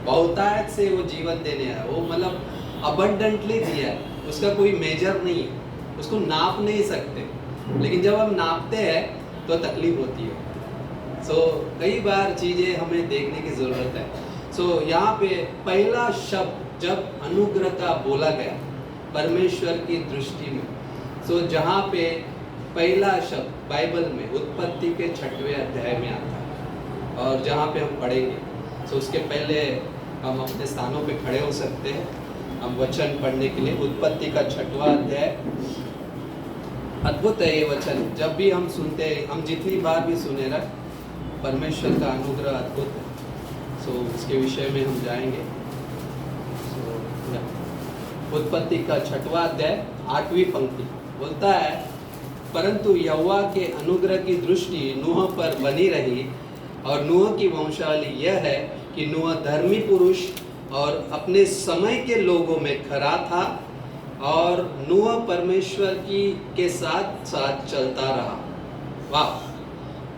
बहुतायत से वो जीवन देने आया, वो मतलब अबंडेंटली दिया है, उसका कोई मेजर नहीं है, उसको नाप नहीं सकते। लेकिन जब हम नापते हैं तो तकलीफ होती है। कई बार चीज़ें हमें देखने की ज़रूरत है। यहाँ पे पहला शब्द जब अनुग्रह का बोला गया परमेश्वर की दृष्टि में, जहाँ पे पहला शब्द बाइबल में उत्पत्ति के 6वें अध्याय में आता है, और जहाँ पे हम पढ़ेंगे, उसके पहले हम अपने स्थानों पे खड़े हो सकते हैं, हम वचन पढ़ने के लिए। उत्पत्ति का 6वां अध्याय, अद्भुत है ये वचन। जब भी हम सुनते हैं, हम जितनी बार भी सुने ना, परमेश्वर का अनुग्रह अद्भुत है। इसके विषय में हम जाएंगे। उत्पत्ति का 6वां अध्याय 8वीं पंक्ति बोलता है, परंतु यहोवा के अनुग्रह की दृष्टि नूह पर बनी रही, और नूह की वंशावली यह है कि नूह धर्मी पुरुष और अपने समय के लोगों में खरा था, और नूह परमेश्वर के साथ साथ चलता रहा। वाह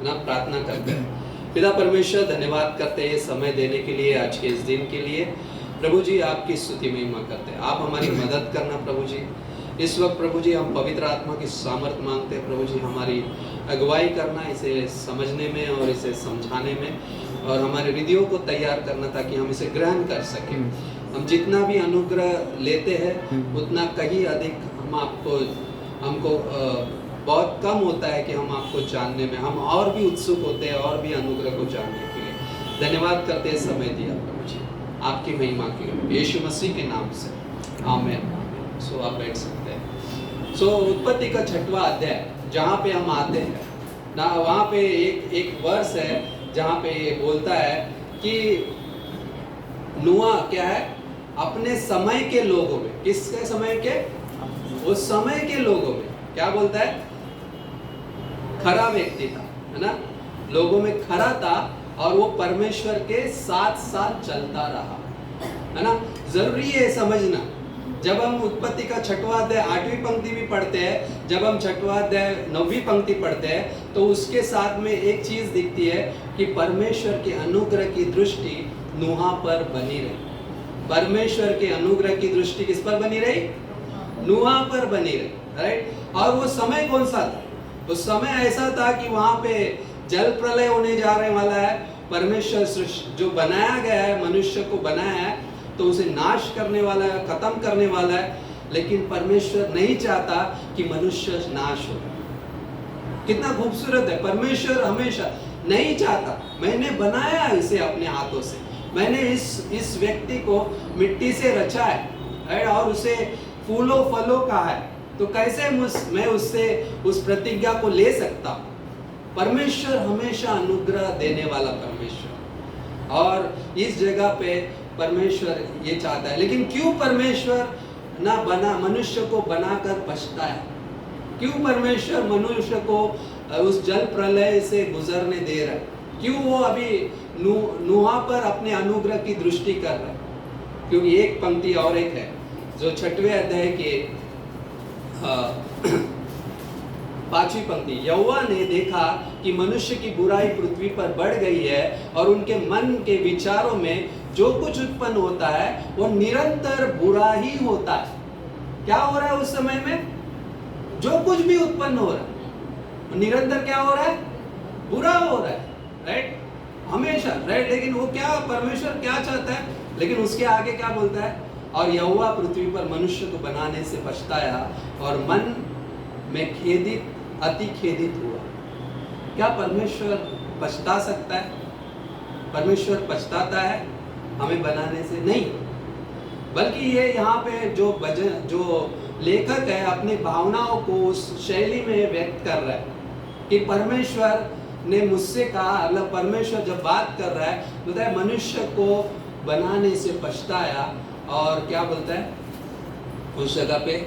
ना, प्रार्थना करते हैं। पिता परमेश्वर, धन्यवाद करते हैं समय देने के लिए, आज के इस दिन के लिए। प्रभु जी आपकी स्तुति महिमा करते हैं, आप हमारी मदद करना प्रभु जी। इस वक्त प्रभु जी हम पवित्र आत्मा की सामर्थ मांगते हैं प्रभु जी, हमारी अगुवाई करना इसे समझने में और इसे समझाने में, और हमारे हृदयों को तैयार करना ताकि हम इसे ग्रहण कर सकें। हम जितना भी अनुग्रह लेते हैं उतना कहीं अधिक हमको बहुत कम होता है कि हम आपको जानने में, हम और भी उत्सुक होते हैं और भी अनुग्रह को जानने के लिए। धन्यवाद करते हैं समय दिया प्रभु जी, आपकी महिमा के लिए, यीशु मसीह के नाम से, आमीन। आप बैठ सकते हैं। उत्पत्ति का 6वां अध्याय जहाँ पे हम आते हैं ना, वहाँ पे एक वर्ष है जहाँ पे ये बोलता है कि नूह क्या है, अपने समय के लोगों में, किसके समय के, उस समय के लोगों में क्या बोलता है, खरा व्यक्ति था, है ना, लोगों में खरा था, और वो परमेश्वर के साथ साथ चलता रहा, है ना। जरूरी है समझना, जब हम उत्पत्ति का 6वां अध्याय 8वीं पंक्ति भी पढ़ते हैं, जब हम 6वां अध्याय 9वीं पंक्ति पढ़ते हैं, तो उसके साथ में एक चीज दिखती है कि परमेश्वर के अनुग्रह की दृष्टि नूह पर बनी रही। परमेश्वर के अनुग्रह की दृष्टि किस पर बनी रही, नूह पर बनी रही, राइट। और वो समय कौन सा था, उस समय ऐसा था कि वहां पे जल प्रलय होने जा रहे वाला है। परमेश्वर जो बनाया गया है, मनुष्य को बनाया है, तो उसे नाश करने वाला है, खत्म करने वाला है, लेकिन परमेश्वर नहीं चाहता कि मनुष्य नाश हो। कितना खूबसूरत है, परमेश्वर हमेशा नहीं चाहता, मैंने बनाया इसे अपने हाथों से, मैंने इस व्यक्ति को मिट्टी से रचा है और उसे फूलों फलों का है, तो कैसे मैं उससे उस प्रतिज्ञा को ले सकता हूँ। परमेश्वर हमेशा अनुग्रह देने वाला परमेश्वर, और इस जगह पे परमेश्वर ये चाहता है। लेकिन क्यों परमेश्वर ना बना, मनुष्य को बनाकर पछता है, क्यों परमेश्वर मनुष्य को उस जल प्रलय से गुजरने दे रहा है, क्यों वो अभी नूह पर अपने अनुग्रह की दृष्टि कर रहा है। क्योंकि एक पंक्ति और एक है जो 6वें अध्याय के 5वीं पंक्ति, यहोवा ने देखा कि मनुष्य की बुराई पृथ्वी पर बढ़ गई है, और उनके मन के विचारों में जो कुछ उत्पन्न होता है वो निरंतर बुरा ही होता है। क्या हो रहा है उस समय में, जो कुछ भी उत्पन्न हो रहा है निरंतर क्या हो रहा है, बुरा हो रहा है, राइट, हमेशा, राइट। लेकिन वो क्या, परमेश्वर क्या चाहता है, लेकिन उसके आगे क्या बोलता है, और यहोवा पृथ्वी पर मनुष्य को बनाने से पछताया और मन में खेदित, अति खेदित हुआ। क्या परमेश्वर पछता सकता है, परमेश्वर पछताता है हमें बनाने से? नहीं, बल्कि ये यहाँ पे जो लेखक है अपनी भावनाओं को उस शैली में व्यक्त कर रहा है कि परमेश्वर ने मुझसे कहा, मतलब परमेश्वर जब बात कर रहा है बोलता है मनुष्य को बनाने से पछताया, और क्या बोलता है उस जगह पे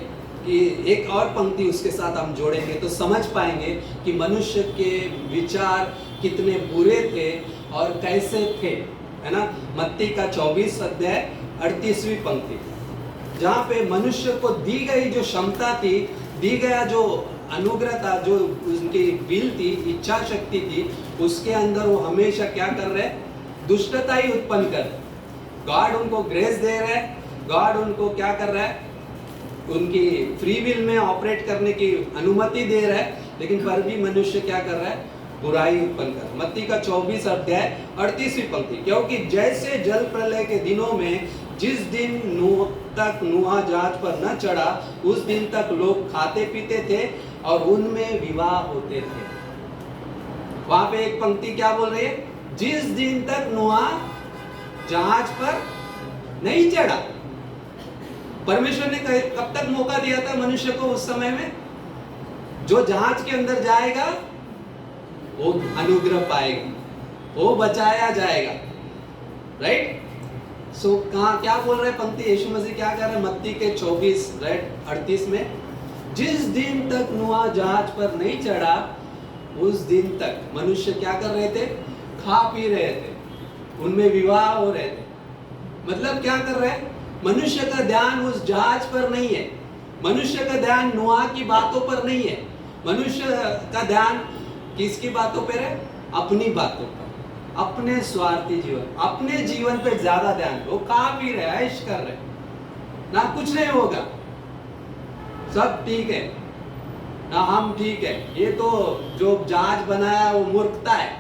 कि एक और पंक्ति उसके साथ हम जोड़ेंगे तो समझ पाएंगे कि मनुष्य के विचार कितने बुरे थे और कैसे थे, है ना। मत्ती का 24 अध्याय 38वीं पंक्ति, जहाँ पे मनुष्य को दी गई जो क्षमता थी, दी गया जो अनुग्रह था, जो उनकी विल थी, इच्छा शक्ति थी, उसके अंदर वो हमेशा क्या कर रहे, दुष्टता ही उत्पन्न कर। गॉड उनको ग्रेस दे रहा है, गॉड उनको क्या कर रहा है, उनकी फ्री विल में ऑपरेट करने की अनुमति दे रहा है, लेकिन फिर भी मनुष्य क्या कर रहा है, बुराई उत्पन्न कर। मत्ती का 24 अध्याय 38वीं पंक्ति, क्योंकि जैसे जल प्रलय के दिनों में जिस दिन नूह तक नूह जहाज पर न चढ़ा, उस दिन तक लोग खाते पीते थे और उनमें विवाह होते थे। वहां पे एक पंक्ति क्या बोल रही है, जिस दिन तक नूह जहाज पर नहीं चढ़ा। परमेश्वर ने कब तक मौका दिया था मनुष्य को उस समय में, जो जहाज के अंदर जाएगा वो अनुग्रह पाएगा, वो बचाया जाएगा, राइट। सो कहाँ क्या बोल रहे पंक्ति, यीशु मसीह क्या कह रहे हैं मत्ती के 24 राइट 38 में, जिस दिन तक नूह जहाज पर नहीं चढ़ा उस दिन तक मनुष्य क्या कर रहे थे, खा पी रहे थे, उनमें विवाह हो रहे थे। मतलब क्या कर रहे हैं, मनुष्य का ध्यान उस जहाज पर नहीं है, मनुष्य का ध्यान नूह की बातों पर नहीं है, मनुष्य का ध्यान किसकी बातों पर है, अपनी बातों पर, अपने स्वार्थी जीवन, अपने जीवन पे ज्यादा ध्यान। वो खा पी रहे, ऐश कर रहे ना, कुछ नहीं होगा, सब ठीक है ना, हम ठीक है। ये तो जो जहाज बनाया वो मूर्खता है,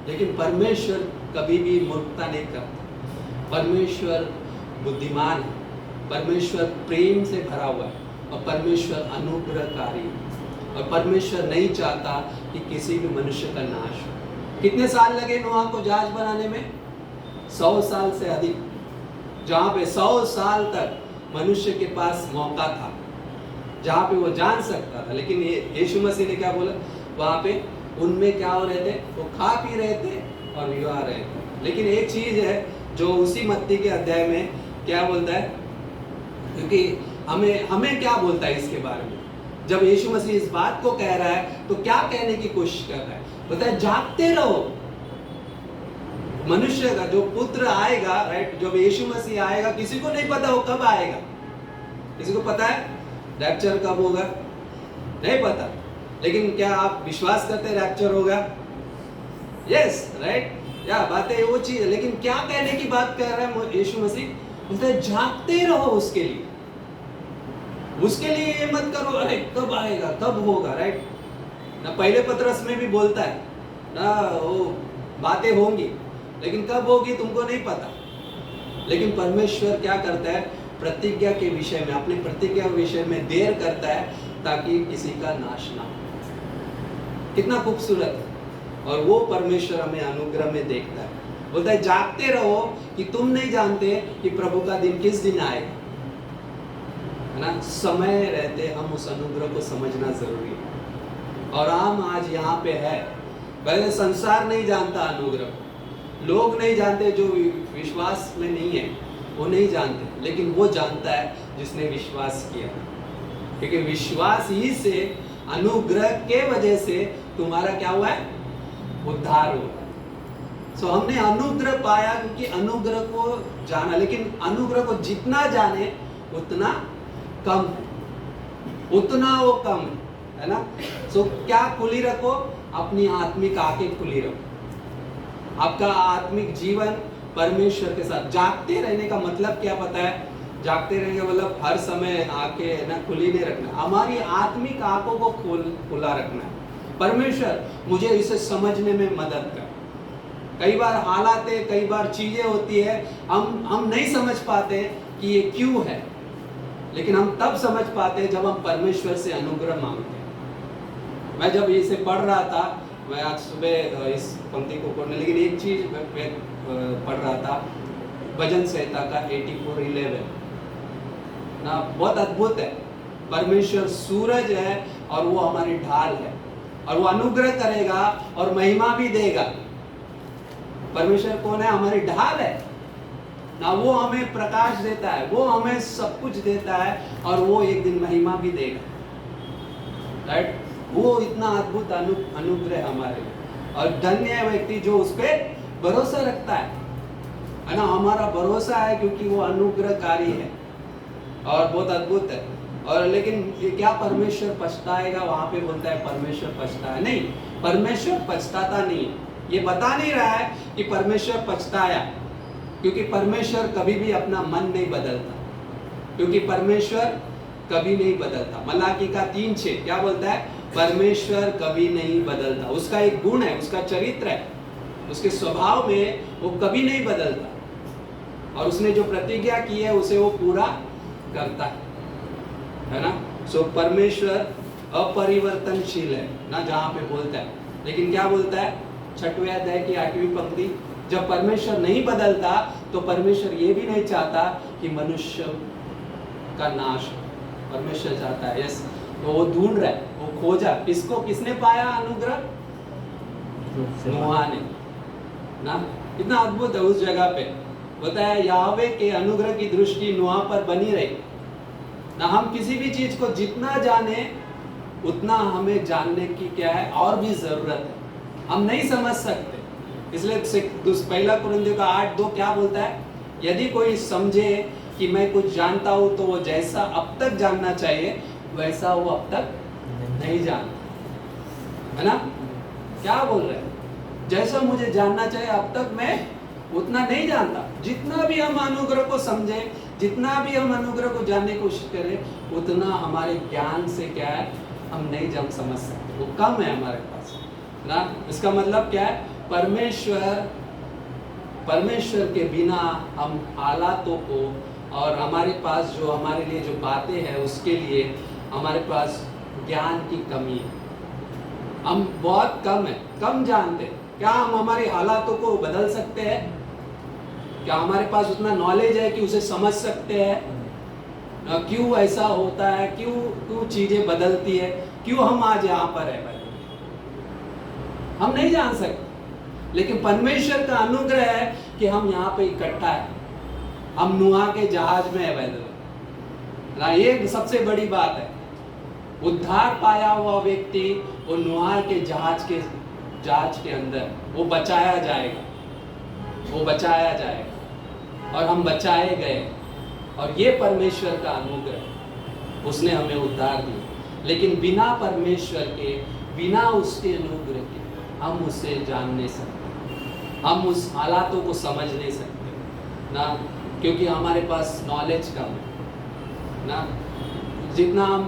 लेकिन परमेश्वर कभी भी मूर्खता नहीं करता। परमेश्वर बुद्धिमान है, परमेश्वर प्रेम से भरा हुआ है, और परमेश्वर अनुग्रहकारी है, और परमेश्वर नहीं चाहता कि किसी भी मनुष्य का नाश हो। कितने साल लगे नूह को जहाज बनाने में, 100 साल से अधिक, जहां पे 100 साल तक मनुष्य के पास मौका था, जहां पे वो जान सकता था। लेकिन यीशु मसीह ने क्या बोला, वहां पे उनमें क्या हो रहे थे, वो खा पी रहे थे और विवाह रहे थे। लेकिन एक चीज है जो उसी मत्ती के अध्याय में क्या बोलता है, क्योंकि हमें क्या बोलता है इसके बारे में, जब यीशु मसीह इस बात को कह रहा है तो क्या कहने की कोशिश कर रहा है, बोलता है जागते रहो। मनुष्य का जो पुत्र आएगा, राइट, जब यीशु मसीह आएगा, किसी को नहीं पता वो कब आएगा। किसी को पता है रैप्चर कब होगा, नहीं पता, लेकिन क्या आप विश्वास करते हैं रैप्चर होगा? यस, राइट, या बातें वो चीज है। लेकिन क्या कहने की बात कर रहा है यीशु मसीह, बोलता है जागते रहो उसके लिए। उसके लिए ये मत करो अरे कब आएगा कब होगा, राइट ना। पहले पत्रस में भी बोलता है ना, वो बातें होंगी लेकिन कब होगी तुमको नहीं पता। लेकिन परमेश्वर क्या करता है, प्रतिज्ञा के विषय में, अपनी प्रतिज्ञा के विषय में देर करता है ताकि किसी का नाश ना हो। कितना खूबसूरत है। और वो परमेश्वर हमें अनुग्रह में देखता है, बोलता है जागते रहो कि तुम नहीं जानते कि प्रभु का दिन किस दिन आएगा, है ना। समय रहते हम उस अनुग्रह को समझना जरूरी है। और हम आज यहाँ पे है, पहले संसार नहीं जानता अनुग्रह, लोग नहीं जानते, जो विश्वास में नहीं है वो नहीं जानते, लेकिन वो जानता है जिसने विश्वास किया, क्योंकि विश्वास ही से, अनुग्रह के वजह से तुम्हारा क्या हुआ है, उद्धार हुआ। सो हमने अनुग्रह पाया क्योंकि अनुग्रह को जाना, लेकिन अनुग्रह को जितना जाने उतना कम, उतना वो कम है ना। सो क्या खुली रखो, अपनी आत्मिक आंखें खुली रखो। आपका आत्मिक जीवन परमेश्वर के साथ, जागते रहने का मतलब क्या पता है, जागते रहने का मतलब हर समय आंखें ना खुली नहीं रखना, हमारी आत्मिक आंखों को खुला रखना है। परमेश्वर मुझे इसे समझने में मदद कर। कई बार हालात है, कई बार चीजें होती है, हम नहीं समझ पाते कि ये क्यों है, लेकिन हम तब समझ पाते हैं जब हम परमेश्वर से अनुग्रह मांगते हैं। मैं जब इसे पढ़ रहा था, मैं आज सुबह इस पंक्ति को पढ़ने, लेकिन एक चीज मैं पढ़ रहा था, भजन संहिता का 84:11 ना, बहुत अद्भुत है। परमेश्वर सूरज है और वो हमारी ढाल है, और वो अनुग्रह करेगा और महिमा भी देगा। परमेश्वर कौन है, हमारी ढाल है ना, वो हमें प्रकाश देता है, वो हमें सब कुछ देता है, और वो एक दिन महिमा भी देगा, राइट। वो इतना अद्भुत अनुग्रह हमारे लिए, और धन्य है व्यक्ति जो उस पर भरोसा रखता है ना। हमारा भरोसा है क्योंकि वो अनुग्रहकारी है और बहुत अद्भुत है। और लेकिन ये क्या परमेश्वर पछताएगा, वहां पे बोलता है परमेश्वर पछताया नहीं, परमेश्वर पछताता नहीं है। ये बता नहीं रहा है कि परमेश्वर पछताया, क्योंकि परमेश्वर कभी भी अपना मन नहीं बदलता, क्योंकि परमेश्वर कभी नहीं बदलता। मलाकी का 3:6 क्या बोलता है? परमेश्वर कभी नहीं बदलता। उसका एक गुण है, उसका चरित्र है, उसके स्वभाव में वो कभी नहीं बदलता, और उसने जो प्रतिज्ञा की है उसे वो पूरा करता है ना। सो परमेश्वर अपरिवर्तनशील है ना, जहां पे बोलता है। लेकिन क्या बोलता है 6वें अध्याय की 8वीं पंक्ति, जब परमेश्वर नहीं बदलता तो परमेश्वर ये भी नहीं चाहता कि मनुष्य का नाश हो। परमेश्वर चाहता है यस, तो वो ढूंढ रहा है, वो खोजा। किसको? किसने पाया अनुग्रह? नोहा ने ना। कितना अद्भुत है। उस जगह पे होता है याहवे के अनुग्रह की दृष्टि नोहा पर बनी रही ना। हम किसी भी चीज को जितना जाने उतना हमें जानने की क्या है और भी जरूरत है। हम नहीं समझ सकते, इसलिए पहला कुरिन्थियों का 8:2 क्या बोलता है? यदि कोई समझे कि मैं कुछ जानता हूं तो वो जैसा अब तक जानना चाहिए वैसा वो अब तक नहीं जानता, है ना। क्या बोल रहे हैं? जैसा मुझे जानना चाहिए अब तक मैं उतना नहीं जानता। जितना भी हम अनुग्रह को समझे, जितना भी हम अनुग्रह को जानने की कोशिश करें, उतना हमारे ज्ञान से क्या है हम नहीं समझ सकते, वो कम है हमारे पास ना। इसका मतलब क्या है? परमेश्वर के बिना हम हालातों को और हमारे पास जो हमारे लिए जो बातें हैं उसके लिए हमारे पास ज्ञान की कमी है। हम बहुत कम है, कम जानते हैं। क्या हम हमारे हालातों को बदल सकते हैं? क्या हमारे पास उतना नॉलेज है कि उसे समझ सकते हैं? क्यों ऐसा होता है, क्यों चीजें बदलती है, क्यों हम आज यहाँ पर है? हम नहीं जान सकते। लेकिन परमेश्वर का अनुग्रह है कि हम यहाँ पे इकट्ठा है, हम नूहा के जहाज में है ना। ये सबसे बड़ी बात है। उद्धार पाया हुआ व्यक्ति वो नूहा के जहाज के अंदर वो बचाया जाएगा, वो बचाया जाएगा, और हम बचाए गए। और ये परमेश्वर का अनुग्रह, उसने हमें उद्धार दिया। लेकिन बिना परमेश्वर के, बिना उसके अनुग्रह के हम उसे जान नहीं सकते, हम उस हालातों को समझ नहीं सकते ना, क्योंकि हमारे पास नॉलेज कम है ना। जितना हम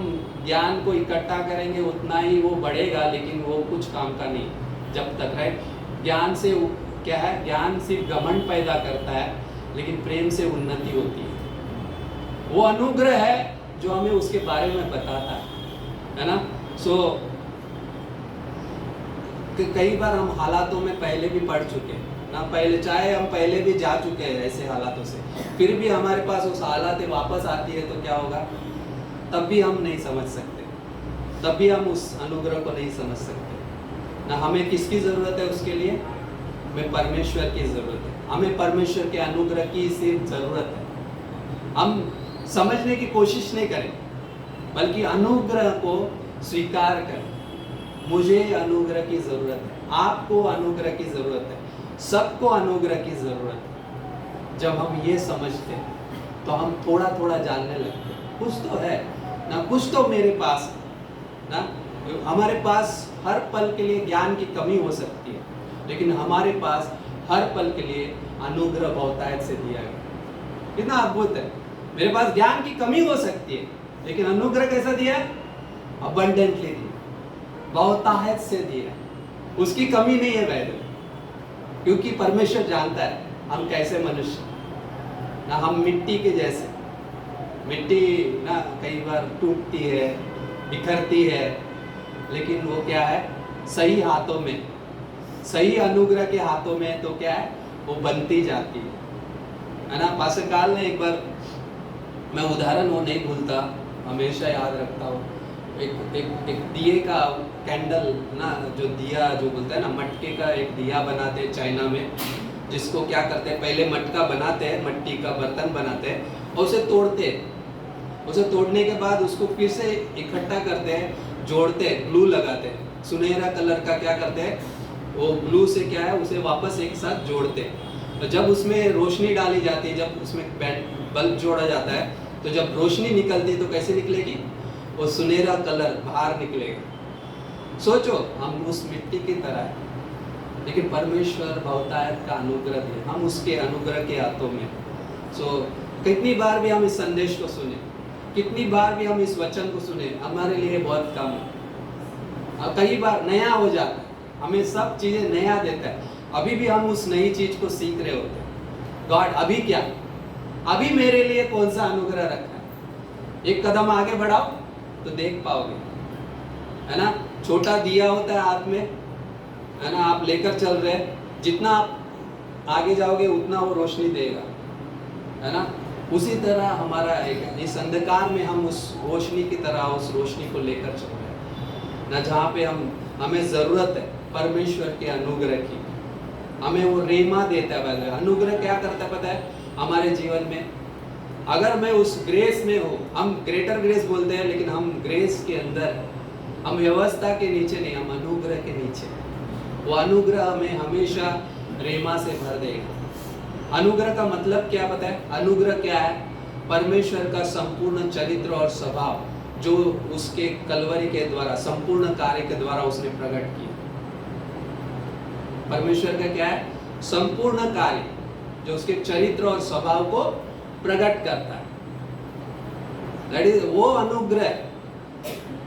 ज्ञान को इकट्ठा करेंगे उतना ही वो बढ़ेगा, लेकिन वो कुछ काम का नहीं जब तक है। ज्ञान से क्या है? ज्ञान सिर्फ घमंड पैदा करता है, लेकिन प्रेम से उन्नति होती है। वो अनुग्रह है जो हमें उसके बारे में बताता है ना। सो कई बार हम हालातों में पहले भी पढ़ चुके हैं ना, पहले चाहे हम पहले भी जा चुके हैं ऐसे हालातों से, फिर भी हमारे पास उस हालातें वापस आती है तो क्या होगा? तब भी हम नहीं समझ सकते, तब भी हम उस अनुग्रह को नहीं समझ सकते ना। हमें किसकी ज़रूरत है उसके लिए? हमें परमेश्वर की ज़रूरत है, हमें परमेश्वर के अनुग्रह की सिर्फ ज़रूरत है। हम समझने की कोशिश नहीं करें, बल्कि अनुग्रह को स्वीकार करें। मुझे अनुग्रह की ज़रूरत है, आपको अनुग्रह की ज़रूरत है, सबको अनुग्रह की ज़रूरत है। जब हम ये समझते हैं तो हम थोड़ा थोड़ा जानने लगते हैं। कुछ तो है ना, कुछ तो मेरे पास ना। हमारे पास हर पल के लिए ज्ञान की कमी हो सकती है, लेकिन हमारे पास हर पल के लिए अनुग्रह बहुतायत से दिया गया। कितना अद्भुत है। मेरे पास ज्ञान की कमी हो सकती है, लेकिन अनुग्रह कैसा दिया है? अबंडेंटली दिया, बहुतायत से दिया। उसकी कमी नहीं है वैसे, क्योंकि परमेश्वर जानता है हम कैसे मनुष्य ना। हम मिट्टी के जैसे, मिट्टी ना कई बार टूटती है, बिखरती है, लेकिन वो क्या है? सही हाथों में, सही अनुग्रह के हाथों में तो क्या है? वो बनती जाती है ना। पास्टर काल ने एक बार, मैं उदाहरण वो नहीं भूलता, हमेशा याद रखता हूँ। एक दिए का कैंडल ना, जो दिया जो बोलते हैं ना, मटके का एक दिया बनाते हैं चाइना में, जिसको क्या करते हैं? पहले मटका बनाते हैं, मिट्टी का बर्तन बनाते हैं और उसे तोड़ते हैं। उसे तोड़ने के बाद उसको फिर से इकट्ठा करते हैं, जोड़ते हैं, ग्लू लगाते हैं। सुनहरा कलर का क्या करते हैं? वो ग्लू से क्या है? उसे वापस एक साथ जोड़ते हैं। तो जब उसमें रोशनी डाली जाती है, जब उसमें बल्ब जोड़ा जाता है, तो जब रोशनी निकलती है तो कैसे निकलेगी? वो सुनहरा कलर बाहर निकलेगा। सोचो, हम उस मिट्टी की तरह है लेकिन परमेश्वर बहुतायत का अनुग्रह दिए, हम उसके अनुग्रह के हाथों में। कितनी बार भी हम इस संदेश को सुने, कितनी बार भी हम इस वचन को सुने, हमारे लिए बहुत कम है। कई बार नया हो जाता है, हमें सब चीजें नया देता है, अभी भी हम उस नई चीज को सीख रहे होते हैं। गॉड अभी क्या, अभी मेरे लिए कौन सा अनुग्रह रखा है। एक कदम आगे बढ़ाओ तो देख पाओगे, है ना। छोटा दिया होता है हाथ में, है ना, आप लेकर चल रहे हैं, जितना आप आगे जाओगे उतना वो रोशनी देगा, है ना। उसी तरह हमारा इस अंधकार में हम उस रोशनी की तरह उस रोशनी को लेकर चल रहे हैं ना, जहाँ पे हमें जरूरत है परमेश्वर के अनुग्रह की। हमें वो रेमा देता है। अनुग्रह क्या करता है पता है हमारे जीवन में? अगर मैं उस ग्रेस में हूँ, हम ग्रेटर ग्रेस बोलते हैं, लेकिन हम ग्रेस के अंदर, हम व्यवस्था के नीचे नहीं, हम अनुग्रह के नीचे। वो अनुग्रह हमें हमेशा रेमा से भर देगा। अनुग्रह का मतलब क्या पता है? अनुग्रह क्या है? परमेश्वर का संपूर्ण चरित्र और स्वभाव जो उसके कलवरी के द्वारा, संपूर्ण कार्य के द्वारा उसने प्रकट किया। परमेश्वर का क्या है? संपूर्ण कार्य जो उसके चरित्र और स्वभाव को प्रकट करता है, दैट इज वो अनुग्रह।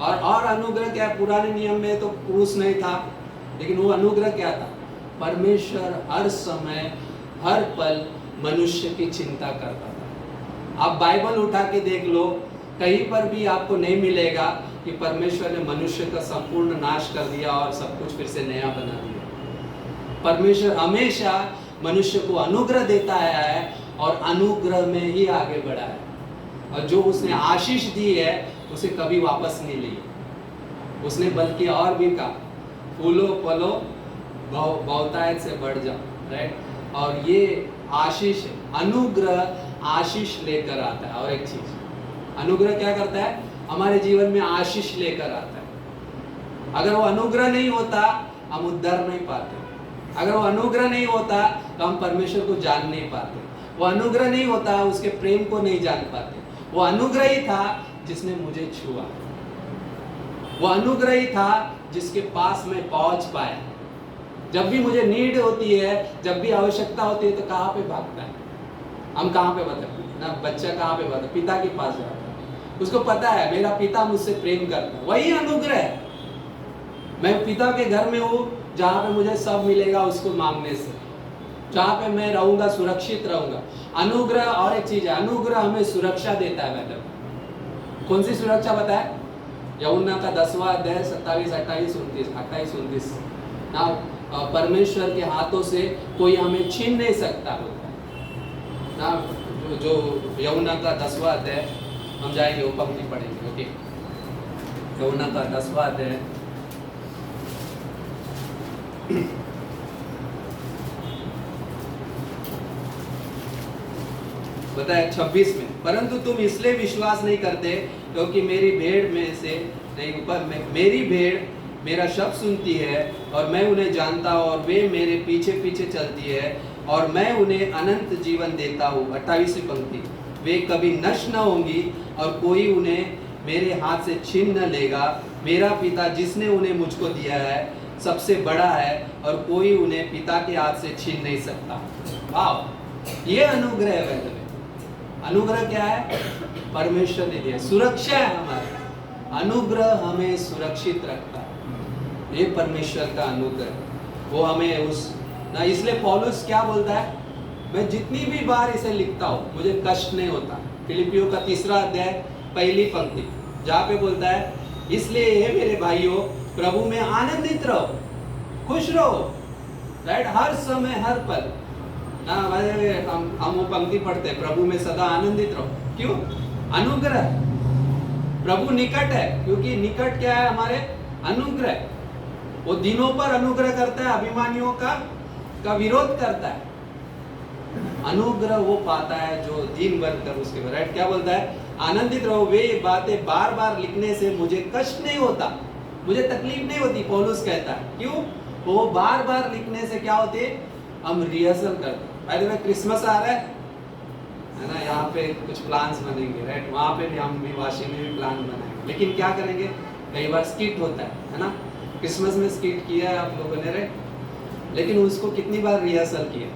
और अनुग्रह क्या है? पुराने नियम में तो क्रूस नहीं था, लेकिन वो अनुग्रह क्या था? परमेश्वर हर समय हर पल मनुष्य की चिंता करता था। आप बाइबल उठा के देख लो, कहीं पर भी आपको नहीं मिलेगा कि परमेश्वर ने मनुष्य का संपूर्ण नाश कर दिया और सब कुछ फिर से नया बना दिया। परमेश्वर हमेशा मनुष्य को अनुग्रह देता है और अनुग्रह में ही आगे बढ़ा है, और जो उसने आशीष दी है उसे कभी वापस नहीं ली उसने, बल्कि और भी कहा फूलो फलो बहुतायत से बढ़ जाओ, राइट। और ये आशीष, अनुग्रह आशीष लेकर आता है। और एक चीज, अनुग्रह क्या करता है? हमारे जीवन में आशीष लेकर आता है। अगर वो अनुग्रह नहीं होता हम उद्धार नहीं पाते, अगर वो अनुग्रह नहीं होता तो हम परमेश्वर को जान नहीं पाते, वो अनुग्रह नहीं होता उसके प्रेम को नहीं जान पाते। वो अनुग्रह ही था जिसने मुझे छुआ, वो अनुग्रह ही था जिसके पास मैं पहुंच पाया। जब भी मुझे नीड होती है, जब भी आवश्यकता होती है, तो कहाँ पे भागता है? हम कहाँ पे भागते हैं ना? बच्चा कहाँ पे भागता है? पिता के पास जाता है। उसको पता है मेरा पिता मुझसे प्रेम करता है, वही अनुग्रह है। मैं पिता के घर में हूँ जहाँ पे मुझे सब मिलेगा उसको मांगने से, जहाँ पे मैं रहूंगा, सुरक्षित रहूंगा। अनुग्रह और एक चीज है, अनुग्रह हमें सुरक्षा देता है। मैडम कौन सी सुरक्षा बताए? यूहन्ना का 10वां अध्याय 27, 28, 29 ना, परमेश्वर के हाथों से कोई हमें छीन नहीं सकता ना। जो यूहन्ना का 10वां अध्याय, हम जाएंगे वो पंक्ति पढ़ेंगे, ओके। यूहन्ना का 10वां अध्याय बताए 26 में, परंतु तुम इसलिए विश्वास नहीं करते क्योंकि मेरी भेड़ में से नहीं, ऊपर मेरी भेड़ मेरा शब्द सुनती है और मैं उन्हें जानता हूँ और वे मेरे पीछे पीछे चलती है और मैं उन्हें अनंत जीवन देता हूँ। 28वीं पंक्ति, वे कभी नष्ट न होंगी और कोई उन्हें मेरे हाथ से छीन न लेगा। मेरा पिता जिसने उन्हें मुझको दिया है सबसे बड़ा है और कोई उन्हें पिता के हाथ से छीन नहीं सकता। वाह, ये अनुग्रह है। अनुग्रह क्या है? परमेश्वर ने दिया, सुरक्षा है हमारी। अनुग्रह हमें सुरक्षित रखता है, ये परमेश्वर का अनुग्रह। वो हमें उस ना, इसलिए पौलुस क्या बोलता है? मैं जितनी भी बार इसे लिखता हूँ मुझे कष्ट नहीं होता। फिलिपियों का 3रा अध्याय 1ली पंक्ति, जहाँ पे बोलता है इसलिए ये मेरे भाइयों प्रभु में आनंदित रहो, खुश रहो, राइट, हर समय हर पल ना। हम वो पंक्ति पढ़ते हैं, प्रभु में सदा आनंदित रहो। क्यों? अनुग्रह, प्रभु निकट है, क्योंकि निकट क्या है हमारे? अनुग्रह। वो दिनों पर अनुग्रह करता है, अभिमानियों का विरोध करता है। अनुग्रह वो पाता है जो दिन भर कर उसके, राइट। क्या बोलता है? आनंदित रहो। वे बातें बार बार लिखने से मुझे कष्ट नहीं होता, मुझे तकलीफ नहीं होती, पौलुस कहता है। क्यों? वो बार बार लिखने से क्या होते? हम रिहर्सल करते। भाई क्रिसमस आ रहा है ना, यहाँ पे कुछ प्लान्स बनेंगे, राइट। वहाँ पे भी हम भी वाशी में भी प्लान बनाएंगे, लेकिन क्या करेंगे? कई बार स्किट होता है ना। क्रिसमस में स्किट किया है आप लोगों ने, राइट। लेकिन उसको कितनी बार रिहर्सल किया?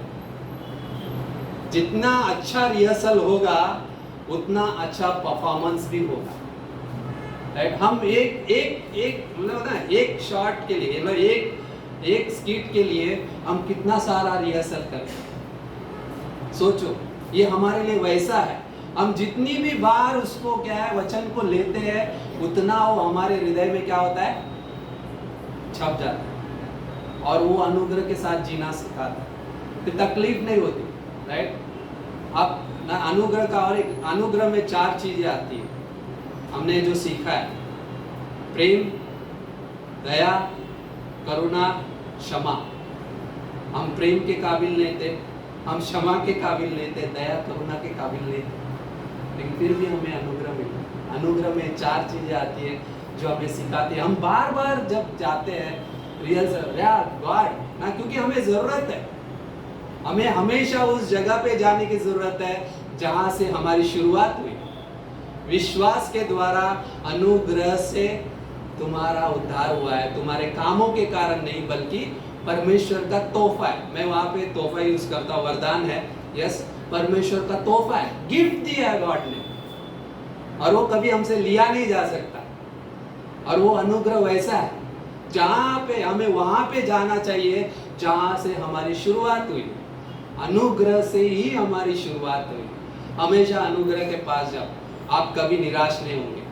जितना अच्छा रिहर्सल होगा उतना अच्छा परफॉर्मेंस भी होगा, राइट? हम एक मतलब ना एक शॉट के लिए, मतलब एक स्किट के लिए हम कितना सारा रिहर्सल करते हैं, सोचो। ये हमारे लिए वैसा है, हम जितनी भी बार उसको क्या है वचन को लेते हैं उतना वो हमारे हृदय में क्या होता है, छप जाता है, और वो अनुग्रह के साथ जीना सिखाता है, तो तकलीफ नहीं होती, राइट? अब ना अनुग्रह का, और एक अनुग्रह में 4 चीजें आती है हमने जो सीखा है, प्रेम, दया, करुणा, क्षमा। हम प्रेम के काबिल नहीं थे, हम क्षमा के काबिल नहीं थे, दया करुणा के काबिल नहीं थे, लेकिन फिर भी हमें अनुग्रह मिला। अनुग्रह में 4 चीजें आती है जो हमें सिखाती है। हम बार बार जब जाते हैं रिहर्सल, यार गॉड ना, क्योंकि हमें जरूरत है, हमें हमेशा उस जगह पे जाने की जरूरत है जहां से हमारी शुरुआत हुई। विश्वास के द्वारा, अनुग्रह से तुम्हारा उद्धार हुआ है, तुम्हारे कामों के कारण नहीं, बल्कि परमेश्वर का तोहफा है। मैं वहां पे तोहफा यूज करता हूं, वरदान है, यस, परमेश्वर का तोहफा है, गिफ्ट दिया है गॉड ने, और वो कभी हमसे लिया नहीं जा सकता। और वो अनुग्रह वैसा है जहां पे हमें वहां पे जाना चाहिए जहां से हमारी शुरुआत हुई। अनुग्रह से ही हमारी शुरुआत हुई। हमेशा अनुग्रह के पास जाओ, आप कभी निराश नहीं होंगे।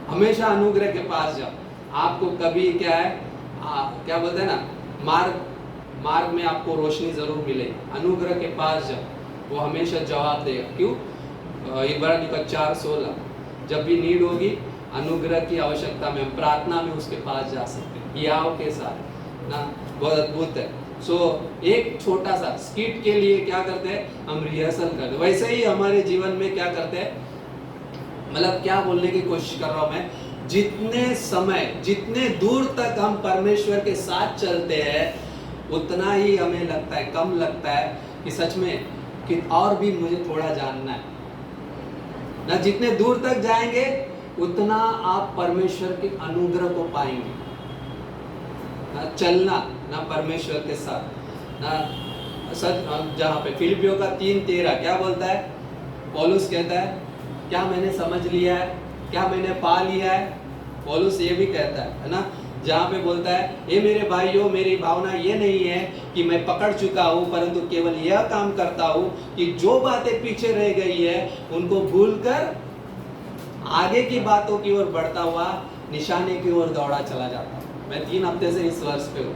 हमेशा अनुग्रह के पास जाओ, आपको कभी क्या है, क्या बोलते हैं ना, मार्ग में आपको रोशनी जरूर मिलेगी। अनुग्रह के पास जाओ, वो हमेशा जवाब देगा। क्यों? इब्रानी का 4:16, जब भी नीड होगी अनुग्रह की आवश्यकता में, प्रार्थना में उसके पास जा सकते हैं, याव के साथ ना, बहुत अद्भुत है। सो एक छोटा सा स्किट के लिए क्या करते हैं, हम रिहर्सल करते हैं। वैसे ही हमारे जीवन में क्या करते हैं, मतलब क्या बोलने की कोशिश कर रहा हूं मैं, जितने समय, जितने दूर तक हम परमेश्वर के साथ चलते हैं उतना ही हमें लगता है, कम लगता है कि सच में कि और भी मुझे थोड़ा जानना है ना। जितने दूर तक जाएंगे उतना आप परमेश्वर के अनुग्रह को पाएंगे ना, चलना ना परमेश्वर के साथ ना। सच जहाँ पे फिलिपियों का 3:13 क्या बोलता है, पौलुस कहता है, क्या मैंने समझ लिया है, क्या मैंने पा लिया है। पौलुस ये भी कहता है ना, जहाँ पे बोलता है, ये मेरे भाइयों, मेरी भावना ये नहीं है कि मैं पकड़ चुका हूँ, परंतु केवल यह काम करता हूँ कि जो बातें पीछे रह गई है उनको भूलकर आगे की बातों की ओर बढ़ता हुआ निशाने की ओर दौड़ा चला जाता हूँ। मैं 3 हफ्ते से इस वर्ष पे हूँ।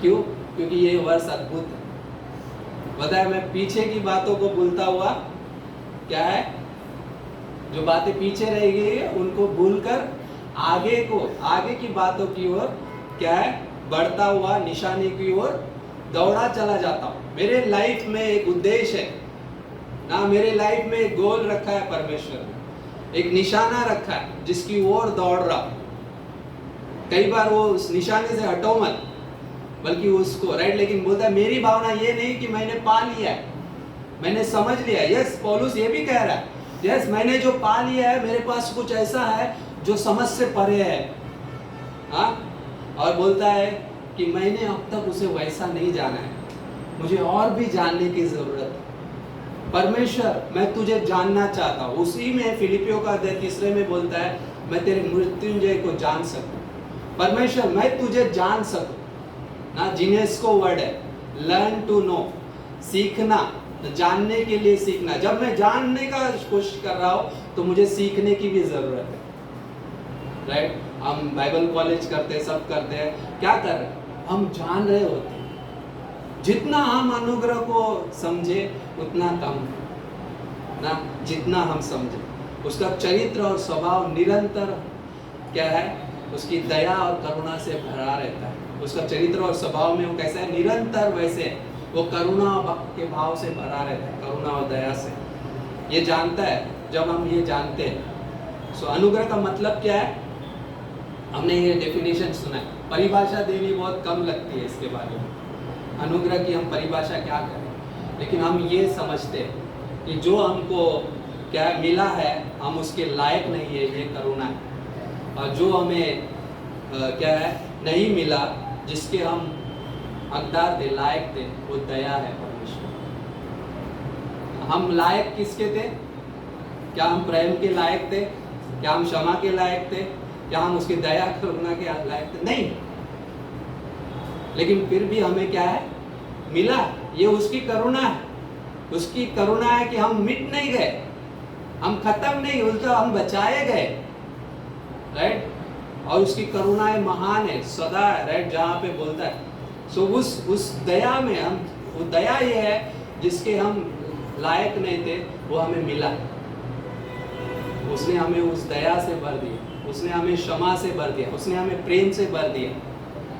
क्यों? क्योंकि ये वर्ष अद्भुत है। बताए, मैं पीछे की बातों को भूलता हुआ, क्या है, जो बातें पीछे रह गई है उनको भूलकर आगे की बातों की ओर क्या है, बढ़ता हुआ निशाने की ओर दौड़ा चला जाता हूँ। मेरे लाइफ में एक उद्देश्य है ना, मेरे लाइफ में एक गोल रखा है परमेश्वर ने, एक निशाना रखा है जिसकी ओर दौड़ रहा हूँ। कई बार वो उस निशाने से हटो मत, बल्कि उसको, राइट। लेकिन बोलता है मेरी भावना ये नहीं कि मैंने पा लिया है, मैंने समझ लिया। यस, पौलुस ये भी कह रहा है, यस, मैंने जो पा लिया है, मेरे पास कुछ ऐसा है जो समझ से परे है, हाँ। और बोलता है कि मैंने अब तक उसे वैसा नहीं जाना है, मुझे और भी जानने की जरूरत है। परमेश्वर, मैं तुझे जानना चाहता हूँ। उसी में फिलिपियों का 3 में बोलता है, मैं तेरे मृत्युंजय को जान सकूं। परमेश्वर, मैं तुझे जान सकूं ना। जीनेस को वर्ड है, लर्न टू नो, सीखना, जानने के लिए सीखना। जब मैं जानने का कोशिश कर रहा हूँ तो मुझे सीखने की भी जरूरत है, राइट। हम बाइबल कॉलेज करते हैं, सब करते हैं, क्या कर रहे हैं, हम जान रहे होते हैं। जितना हम अनुग्रह को समझे उतना कम ना, जितना हम समझे उसका चरित्र और स्वभाव निरंतर क्या है, उसकी दया और करुणा से भरा रहता है। उसका चरित्र और स्वभाव में वो कैसा है, निरंतर वैसे वो करुणा और भक्त के भाव से भरा रहता है, करुणा और दया से। ये जानता है, जब हम ये जानते हैं। सो अनुग्रह का मतलब क्या है, हमने ये डेफिनेशन सुना है, परिभाषा देनी बहुत कम लगती है इसके बारे में, अनुग्रह की हम परिभाषा क्या करें। लेकिन हम ये समझते हैं कि जो हमको क्या मिला है हम उसके लायक नहीं है, ये करुणा है। और जो हमें क्या है नहीं मिला, जिसके हम हकदार थे, लायक थे, वो दया है परमेश्वर। हम लायक किसके थे? क्या हम प्रेम के लायक थे? क्या हम क्षमा के लायक थे? क्या हम उसकी दया करुणा के लायक थे? नहीं। लेकिन फिर भी हमें क्या है मिला? ये उसकी करुणा है। उसकी करुणा है कि हम मिट नहीं गए, हम खत्म नहीं, उल्टा हम बचाए गए, राइट। और उसकी करुणाएं महान है, सदा है, राइट, जहाँ पे बोलता है। सो उस दया में हम, वो दया ये है जिसके हम लायक नहीं थे, वो हमें मिला। उसने हमें उस दया से भर दिया, उसने हमें क्षमा से भर दिया, उसने हमें प्रेम से भर दिया।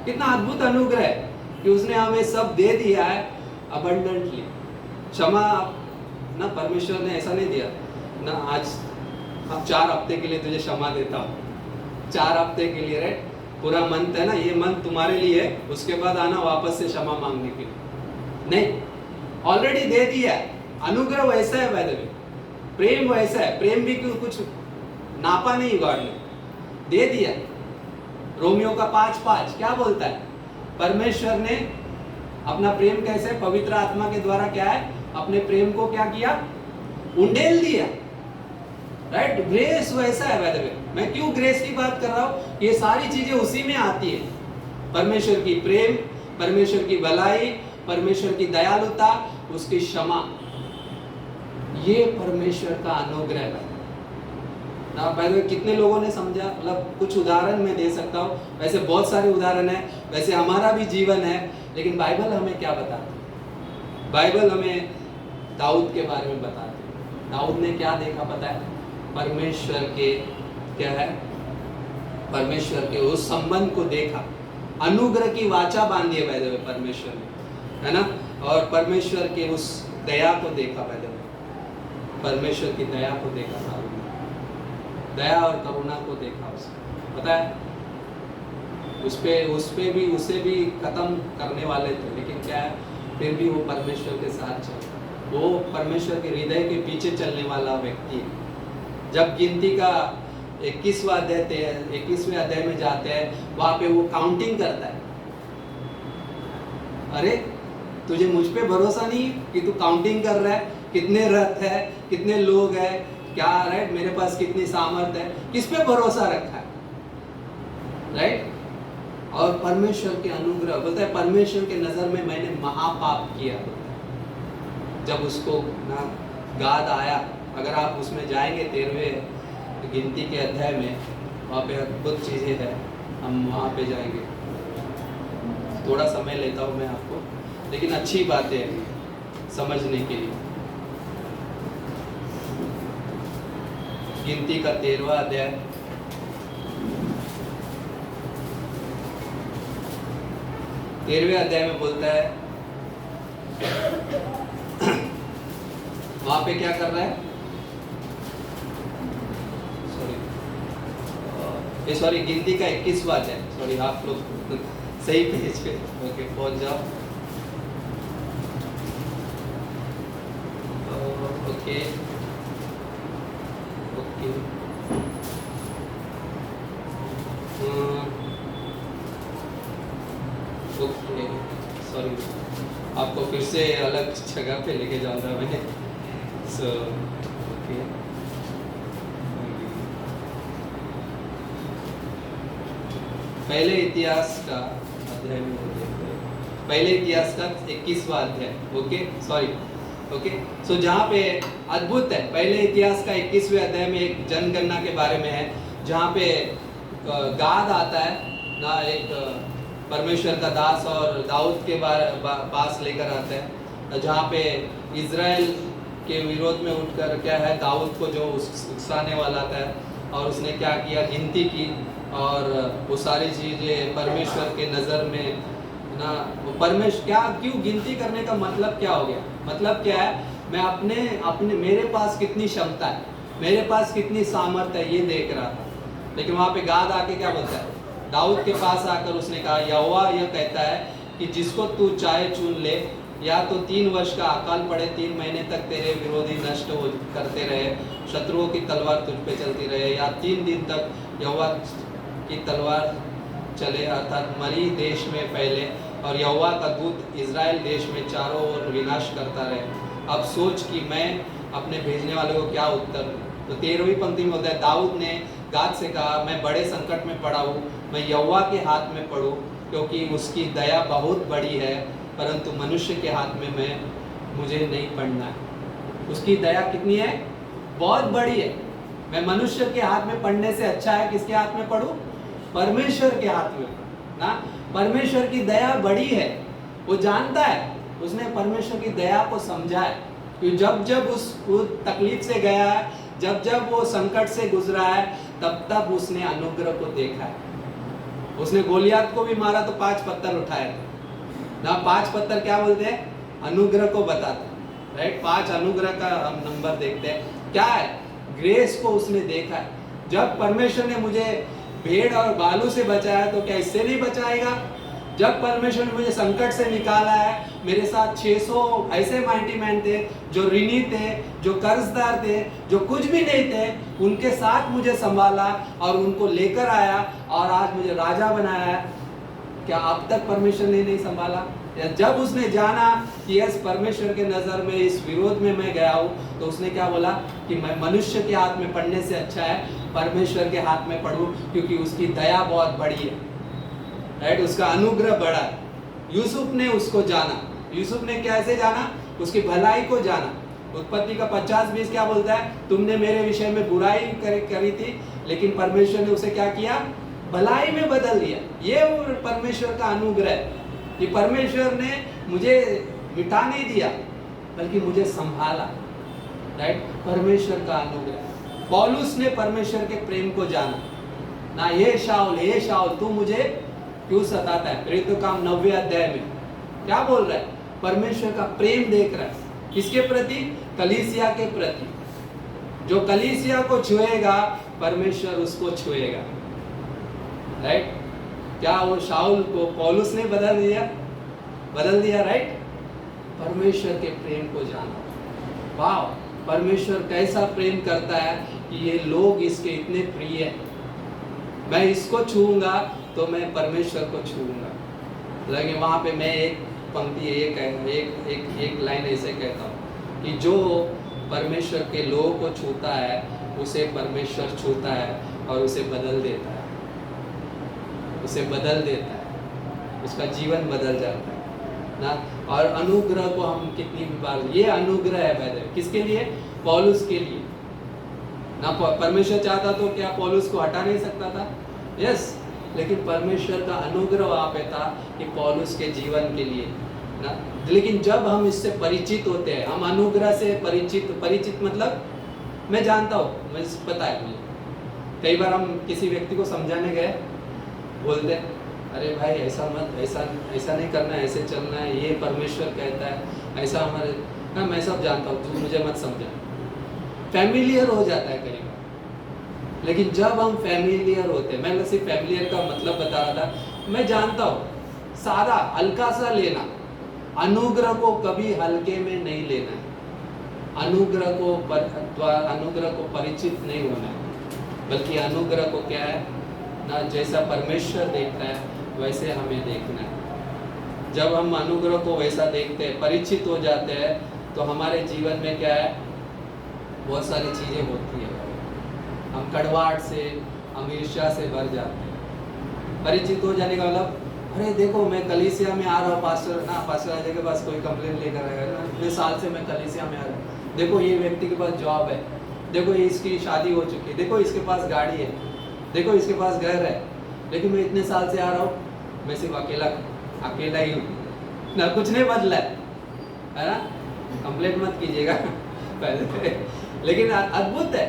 कितना अद्भुत अनुग्रह है कि उसने हमें सब दे दिया है अबंडेंटली। क्षमा ना परमेश्वर ने ऐसा नहीं दिया ना, आज अब 4 हफ्ते के लिए तुझे क्षमा देता हूँ, 4 हफ्ते के लिए, राइट, पूरा मंथ है ना, ये मंथ तुम्हारे लिए है, उसके बाद आना वापस से क्षमा मांगने के लिए। नहीं, ऑलरेडी दे दिया है। अनुग्रह वैसा है, वैसे प्रेम वैसा है। प्रेम भी कुछ नापा नहीं, गॉड ने दे दिया। रोमियो का 5:5 क्या बोलता है? परमेश्वर ने अपना प्रेम कैसे पवित्र आत्मा के द्वारा क्या है, अपने प्रेम को क्या किया, उंडेल दिया, राइट। ग्रेस वैसा है। बाय द वे, मैं क्यों ग्रेस की बात कर रहा हूं? ये सारी चीजें उसी में आती है। परमेश्वर की प्रेम, परमेश्वर की भलाई, परमेश्वर की दयालुता, उसकी क्षमा, ये परमेश्वर का अनुग्रह है। ना बाय द वे, कितने लोगों ने समझा? मतलब कुछ उदाहरण मैं दे सकता हूँ, वैसे बहुत सारे उदाहरण है, वैसे हमारा भी जीवन है, लेकिन बाइबल हमें क्या बताती है? बाइबल हमें दाऊद के बारे में बताती है। दाऊद ने क्या देखा पता है? परमेश्वर के क्या है, परमेश्वर के उस संबंध को देखा, अनुग्रह की वाचा बांधी है बाय द वे परमेश्वर ने, है ना। और परमेश्वर के उस दया को देखा बाय द वे, परमेश्वर की दया को देखा, दया और करुणा को देखा उसने, पता है। उसे भी खत्म करने वाले थे, लेकिन क्या है, फिर भी वो परमेश्वर के साथ चलता। वो परमेश्वर के हृदय के पीछे चलने वाला व्यक्ति है। जब गिनती का 21वें अध्याय में जाते हैं, वहां पे वो काउंटिंग करता है। अरे तुझे मुझ पे भरोसा नहीं कि तू काउंटिंग कर रहा है, कितने रथ है, कितने लोग हैं, क्या, राइट, मेरे पास कितनी सामर्थ्य है, किस पे भरोसा रखा है, राइट। और परमेश्वर के अनुग्रह बोलता है, परमेश्वर के नजर में मैंने महापाप किया। जब उसको ना गाद आया, अगर आप उसमें जाएंगे 13वें गिनती के अध्याय में, वहाँ पे अद्भुत चीजें हैं, हम वहाँ पे जाएंगे। थोड़ा समय लेता हूँ मैं आपको, लेकिन अच्छी बातें हैं समझने के लिए। गिनती का 13वां अध्याय, में बोलता है, वहां पे क्या कर रहा है, सॉरी गिनती का 21वां अध्याय, सॉरी आप लोग सही पेज पे ओके पहुंच जाओ। ओके ओके ओके सॉरी, आपको फिर से अलग जगह पे लेके जाऊंगा मैं। सो ओके, पहले इतिहास का अध्याय में देखते हैं, पहले इतिहास का 21वां अध्याय, ओके सॉरी ओके। सो जहाँ पे अद्भुत है, पहले इतिहास का 21वें अध्याय में एक जनगणना के बारे में है, जहाँ पे गाद आता है ना, एक परमेश्वर का दास और दाऊद के पास लेकर आता है, जहाँ पे इज़राइल के विरोध में उठकर क्या है, दाऊद को जो उकसाने वाला था, और उसने क्या किया, गिनती की, और वो सारी चीज़ें परमेश्वर के नज़र में ना, परमेश्वर क्या, क्यों गिनती करने का मतलब क्या हो गया? मतलब क्या है, मैं अपने मेरे पास कितनी क्षमता है, मेरे पास कितनी सामर्थ्य है, ये देख रहा था। लेकिन वहाँ पे गाद आके क्या बोलता है, दाऊद के पास आकर उसने कहा, यहोवा यह कहता है कि जिसको तू चाहे चुन ले, या तो 3 वर्ष का अकाल पड़े, 3 महीने तक तेरे विरोधी नष्ट हो करते रहे, शत्रुओं की तलवार तुझ पे चलती रहे, या 3 दिन तक यहोवा की तलवार चले, अर्थात मरी देश में फैले, और यहोवा का दूत इज़राइल देश में चारों ओर विनाश करता रहे। अब सोच कि मैं अपने भेजने वाले को क्या उत्तर दूं। तो 13वीं पंक्ति में होता है, दाऊद ने गाद से कहा, मैं बड़े संकट में पड़ा हूँ, मैं यहोवा के हाथ में पड़ूं, क्योंकि उसकी दया बहुत बड़ी है, परंतु मनुष्य के हाथ में मुझे नहीं पड़ना है। उसकी दया कितनी है? बहुत बड़ी है। मैं मनुष्य के हाथ में पड़ने से अच्छा है किसके हाथ में पड़ूं? परमेश्वर के हाथ में ना। परमेश्वर की दया बड़ी है, वो जानता है, उसने परमेश्वर की दया को समझा है कि जब जब उस तकलीफ से गया है, जब जब वो संकट से गुजरा है, तब तब उसने अनुग्रह को देखा है। उसने गोलियात को भी मारा तो 5 पत्थर उठाए थे ना। 5 पत्थर क्या बोलते हैं? अनुग्रह को बताते हैं, राइट। 5 अनुग्रह का हम नंबर देखते हैं, क्या है? ग्रेस को उसने देखा है। जब परमेश्वर ने मुझे भेड़ और भालू से बचाया तो क्या इससे नहीं बचाएगा? जब परमेश्वर ने मुझे संकट से निकाला है, मेरे साथ 600 ऐसे माइटी मैन थे जो ऋणी थे, जो कर्जदार थे, जो कुछ भी नहीं थे, उनके साथ मुझे संभाला और उनको लेकर आया और आज मुझे राजा बनाया है। क्या अब तक परमेश्वर ने नहीं संभाला? जब उसने जाना कि यस परमेश्वर के नज़र में इस विरोध में मैं गया हूँ, तो उसने क्या बोला कि मैं मनुष्य के हाथ में पड़ने से अच्छा है परमेश्वर के हाथ में पढ़ूं, क्योंकि उसकी दया बहुत बड़ी है, राइट। उसका अनुग्रह बड़ा है। यूसुफ ने उसको जाना। यूसुफ ने कैसे जाना? उसकी भलाई को जाना। उत्पत्ति का 50-20 क्या बोलता है? तुमने मेरे विषय में बुराई करी थी, लेकिन परमेश्वर ने उसे क्या किया? भलाई में बदल दिया। ये परमेश्वर का अनुग्रह है कि परमेश्वर ने मुझे मिटा नहीं दिया, बल्कि मुझे संभाला, राइट। परमेश्वर का अनुग्रह। पौलुस ने परमेश्वर के प्रेम को जाना ना। हे शाऊल तू मुझे क्यों सताता है? प्रेरितों काम 9वें अध्याय में क्या बोल रहा है? परमेश्वर का प्रेम देख रहा है। किसके प्रति? कलीसिया के प्रति। जो कलीसिया को छुएगा, परमेश्वर उसको छुएगा, राइट। क्या वो शाऊल को पौलुस ने बदल दिया, राइट। परमेश्वर के प्रेम को जाना। वाह, परमेश्वर कैसा प्रेम करता है कि ये लोग इसके इतने प्रिय हैं। मैं इसको छूऊंगा तो मैं परमेश्वर को छूऊंगा। लेकिन वहाँ पे मैं एक पंक्ति एक लाइन ऐसे कहता हूँ कि जो परमेश्वर के लोगों को छूता है, उसे परमेश्वर छूता है और उसे बदल देता है, उसका जीवन बदल जाता है ना। और अनुग्रह को हम कितनी बार, ये अनुग्रह है वैसे किसके लिए? पौलुस के लिए ना। परमेश्वर चाहता तो क्या पौलुस को हटा नहीं सकता था? यस, लेकिन परमेश्वर का अनुग्रह वहाँ पे था कि पौलुस के जीवन के लिए ना। लेकिन जब हम इससे परिचित होते हैं, हम अनुग्रह से परिचित मतलब मैं जानता हूँ, मुझे पता है। मुझे कई बार हम किसी व्यक्ति को समझाने गए, बोलते हैं अरे भाई ऐसा नहीं करना है, ऐसे चलना है, ये परमेश्वर कहता है ऐसा हमारे। हाँ, मैं सब जानता हूँ, तू मुझे मत समझा। फैमिलियर हो जाता है कई बार। लेकिन जब हम फैमिलियर होते हैं, मैं सिर्फ फैमिलियर का मतलब बता रहा था, मैं जानता हूँ सारा हल्का सा लेना। अनुग्रह को कभी हल्के में नहीं लेना है। अनुग्रह को परिचित नहीं होना है, बल्कि अनुग्रह को क्या है ना, जैसा परमेश्वर देखता है वैसे हमें देखना है। जब हम अनुग्रह को वैसा देखते हैं, परिचित हो जाते हैं, तो हमारे जीवन में क्या है, बहुत सारी चीज़ें होती है। हम कड़वाहट से, हम ईर्ष्या से भर जाते हैं। परिचित हो जाने का मतलब, अरे देखो मैं कलीसिया में आ रहा हूँ, पास्टर अजय के पास कोई कंप्लेंट लेकर आएगा, इतने साल से मैं कलीसिया में आ रहा हूँ, देखो ये व्यक्ति के पास जॉब है, देखो ये इसकी शादी हो चुकी है, देखो इसके पास गाड़ी है, देखो इसके पास घर है, लेकिन मैं इतने साल से आ रहा हूँ, मैं सिर्फ अकेला ही हूँ ना, कुछ नहीं बदला है ना। कंप्लेंट मत कीजिएगा पहले। लेकिन अद्भुत है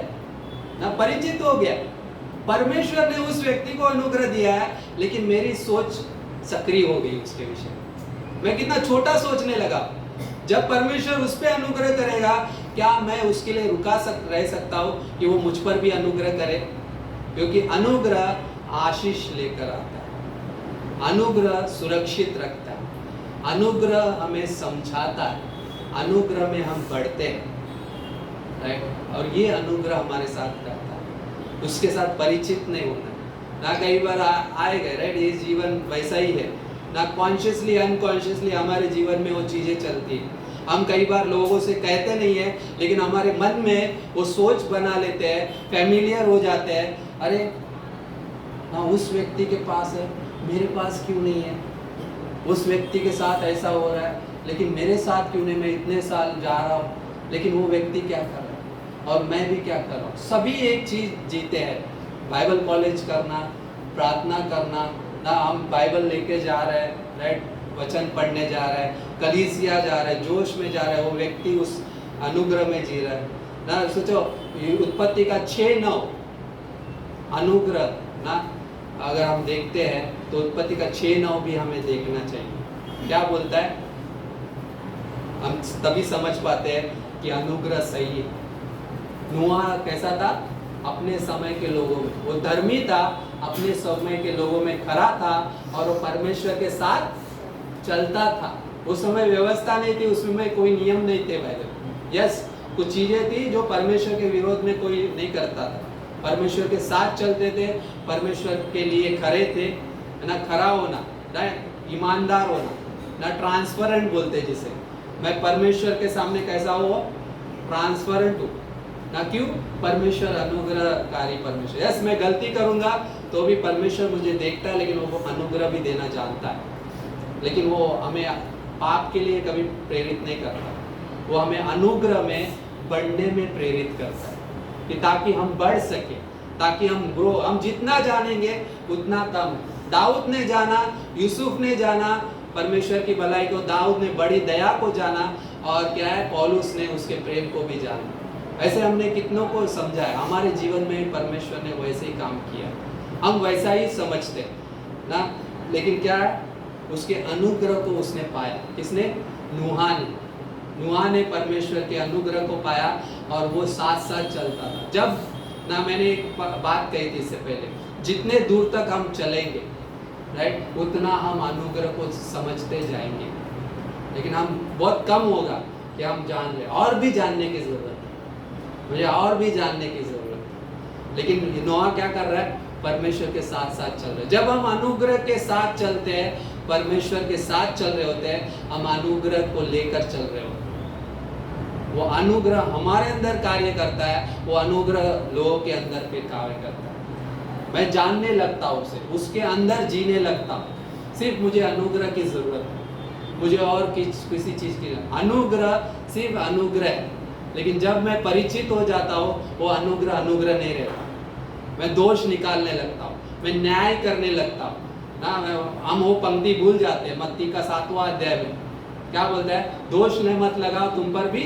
ना, परिचित हो गया। परमेश्वर ने उस व्यक्ति को अनुग्रह दिया है, लेकिन मेरी सोच सक्रिय हो गई उसके विषय में। मैं कितना छोटा सोचने लगा। जब परमेश्वर उस पर अनुग्रह करेगा, क्या मैं उसके लिए रह सकता हूँ कि वो मुझ पर भी अनुग्रह करे? क्योंकि अनुग्रह आशीष लेकर आता है, अनुग्रह सुरक्षित रखता है, अनुग्रह हमें समझाता है, अनुग्रह में हम बढ़ते हैं, राइट। और ये अनुग्रह हमारे साथ करता है, उसके साथ परिचित नहीं होना ना। कई बार आए गए, राइट। ये जीवन वैसा ही है ना कॉन्शियसली अनकॉन्शियसली हमारे जीवन में वो चीज़ें चलती हैं। हम कई बार लोगों से कहते नहीं है, लेकिन हमारे मन में वो सोच बना लेते हैं, फैमिलियर हो जाते हैं, अरे ना उस व्यक्ति के पास है, मेरे पास क्यों नहीं है, उस व्यक्ति के साथ ऐसा हो रहा है लेकिन मेरे साथ क्यों नहीं, मैं इतने साल जा रहा हूँ लेकिन वो व्यक्ति क्या कर रहा है और मैं भी क्या कर रहा हूँ। सभी एक चीज़ जीते हैं, बाइबल कॉलेज करना, प्रार्थना करना, ना हम बाइबल लेके जा रहे हैं, राइट, वचन पढ़ने जा रहे हैं, कलीसिया जा रहे हैं, जोश में जा रहे हैं, वो व्यक्ति उस अनुग्रह में जी रहा है ना। सोचो उत्पत्ति का 6:9 अनुग्रह ना, अगर हम देखते हैं तो उत्पत्ति का 6:9 भी हमें देखना चाहिए। क्या बोलता है, हम तभी समझ पाते हैं कि अनुग्रह सही है। नूह कैसा था, अपने समय के लोगों में वो धर्मी था, अपने समय के लोगों में खरा था और वो परमेश्वर के साथ चलता था। उस समय व्यवस्था नहीं थी, उसमें कोई नियम नहीं थे भाई। यस, कुछ चीजें थी जो परमेश्वर के विरोध में कोई नहीं करता था, परमेश्वर के साथ चलते थे, परमेश्वर के लिए खरे थे ना, खरा होना ना, ईमानदार होना ना, ट्रांसपेरेंट बोलते जिसे, मैं परमेश्वर के सामने कैसा हो, ट्रांसपेरेंट हूँ ना। क्यों, परमेश्वर अनुग्रहकारी परमेश्वर। यस, मैं गलती करूंगा तो भी परमेश्वर मुझे देखता है, लेकिन वो अनुग्रह भी देना जानता है, लेकिन वो हमें पाप के लिए कभी प्रेरित नहीं करता, वो हमें अनुग्रह में बढ़ने में प्रेरित करता है कि ताकि हम बढ़ सके, ताकि हम ग्रो। हम जितना जानेंगे उतना कम। दाऊद ने जाना, यूसुफ ने जाना परमेश्वर की भलाई को, दाऊद ने बड़ी दया को जाना, और क्या है, पौलुस ने उसके प्रेम को भी जाना। ऐसे हमने कितनों को समझा है, हमारे जीवन में परमेश्वर ने वैसे ही काम किया, हम वैसा ही समझते ना। लेकिन क्या है, उसके अनुग्रह को उसने पाया, किसने, नूह ने परमेश्वर के अनुग्रह को पाया और वो साथ साथ चलता था। जब ना, मैंने एक बात कही थी इससे पहले, जितने दूर तक हम चलेंगे, राइट, उतना हम अनुग्रह को समझते जाएंगे, लेकिन हम बहुत कम होगा कि हम जान रहे, और भी जानने की जरूरत है, मुझे और भी जानने की जरूरत है। लेकिन नूह क्या कर रहा है, परमेश्वर के साथ साथ चल रहे। जब हम अनुग्रह के साथ चलते हैं, परमेश्वर के साथ चल रहे होते हैं, हम अनुग्रह को लेकर चल रहे होते हैं। वो अनुग्रह हमारे अंदर कार्य करता है, वो अनुग्रह लोगों के अंदर फिर कार्य करता है। मैं जानने लगता हूँ उसे, उसके अंदर जीने लगता हूँ। सिर्फ मुझे अनुग्रह की जरूरत है, मुझे और किसी चीज की नहीं। अनुग्रह सिर्फ अनुग्रह है, लेकिन जब मैं परिचित हो जाता हूँ, वो अनुग्रह नहीं रहता। मैं दोष निकालने लगता हूँ, मैं न्याय करने लगता हूँ ना। हम वो पंक्ति भूल जाते हैं, मत्ती का 7वां अध्याय में क्या बोलता है, दोष न मत लगाओ, तुम पर भी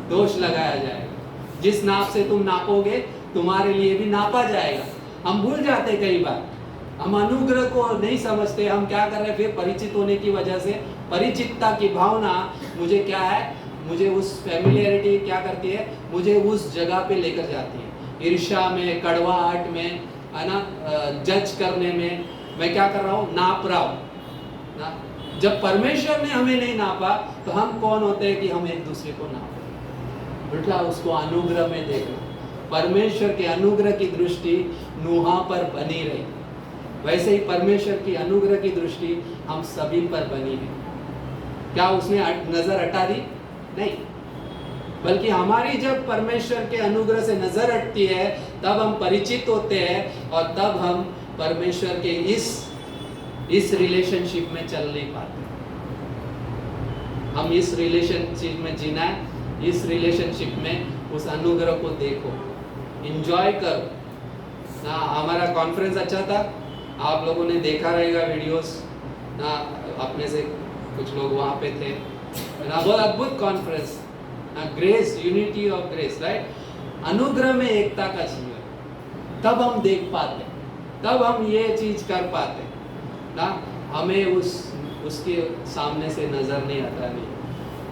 दोष लगाया जाएगा, जिस नाप से तुम नापोगे तुम्हारे लिए भी नापा जाएगा। हम भूल जाते कई बार, हम अनुग्रह को नहीं समझते। हम क्या कर रहे हैं, फिर परिचित होने की वजह से, परिचितता की भावना मुझे क्या है, मुझे उस फैमिलियरिटी क्या करती है, मुझे उस जगह पे लेकर जाती है, ईर्ष्या में, कड़वाहट में, है ना, जज करने में। मैं क्या कर रहा हूँ, नाप रहा हूँ ना। जब परमेश्वर ने हमें नहीं नापा तो हम कौन होते हैं कि हम एक दूसरे को नापें। उल्टा उसको अनुग्रह में देखना। परमेश्वर के अनुग्रह की दृष्टि नूह पर बनी रही, वैसे ही परमेश्वर की अनुग्रह की दृष्टि हम सभी पर बनी है। क्या उसने नजर हटा दी? नहीं, बल्कि हमारी जब परमेश्वर के अनुग्रह से नजर हटती है, तब हम परिचित होते हैं और तब हम परमेश्वर के इस रिलेशनशिप में चल नहीं पाते। हम इस रिलेशनशिप में जीना है, इस रिलेशनशिप में उस अनुग्रह को देखो, एंजॉय करो ना। हमारा कॉन्फ्रेंस अच्छा था, आप लोगों ने देखा रहेगा वीडियोस ना, अपने से कुछ लोग वहाँ पे थे ना। बहुत अद्भुत कॉन्फ्रेंस ना, grace, unity of grace, right, अनुग्रह में एकता का जीवन। तब हम देख पाते, तब हम ये चीज कर पाते ना। हमें उसके सामने से नजर नहीं हटा नहीं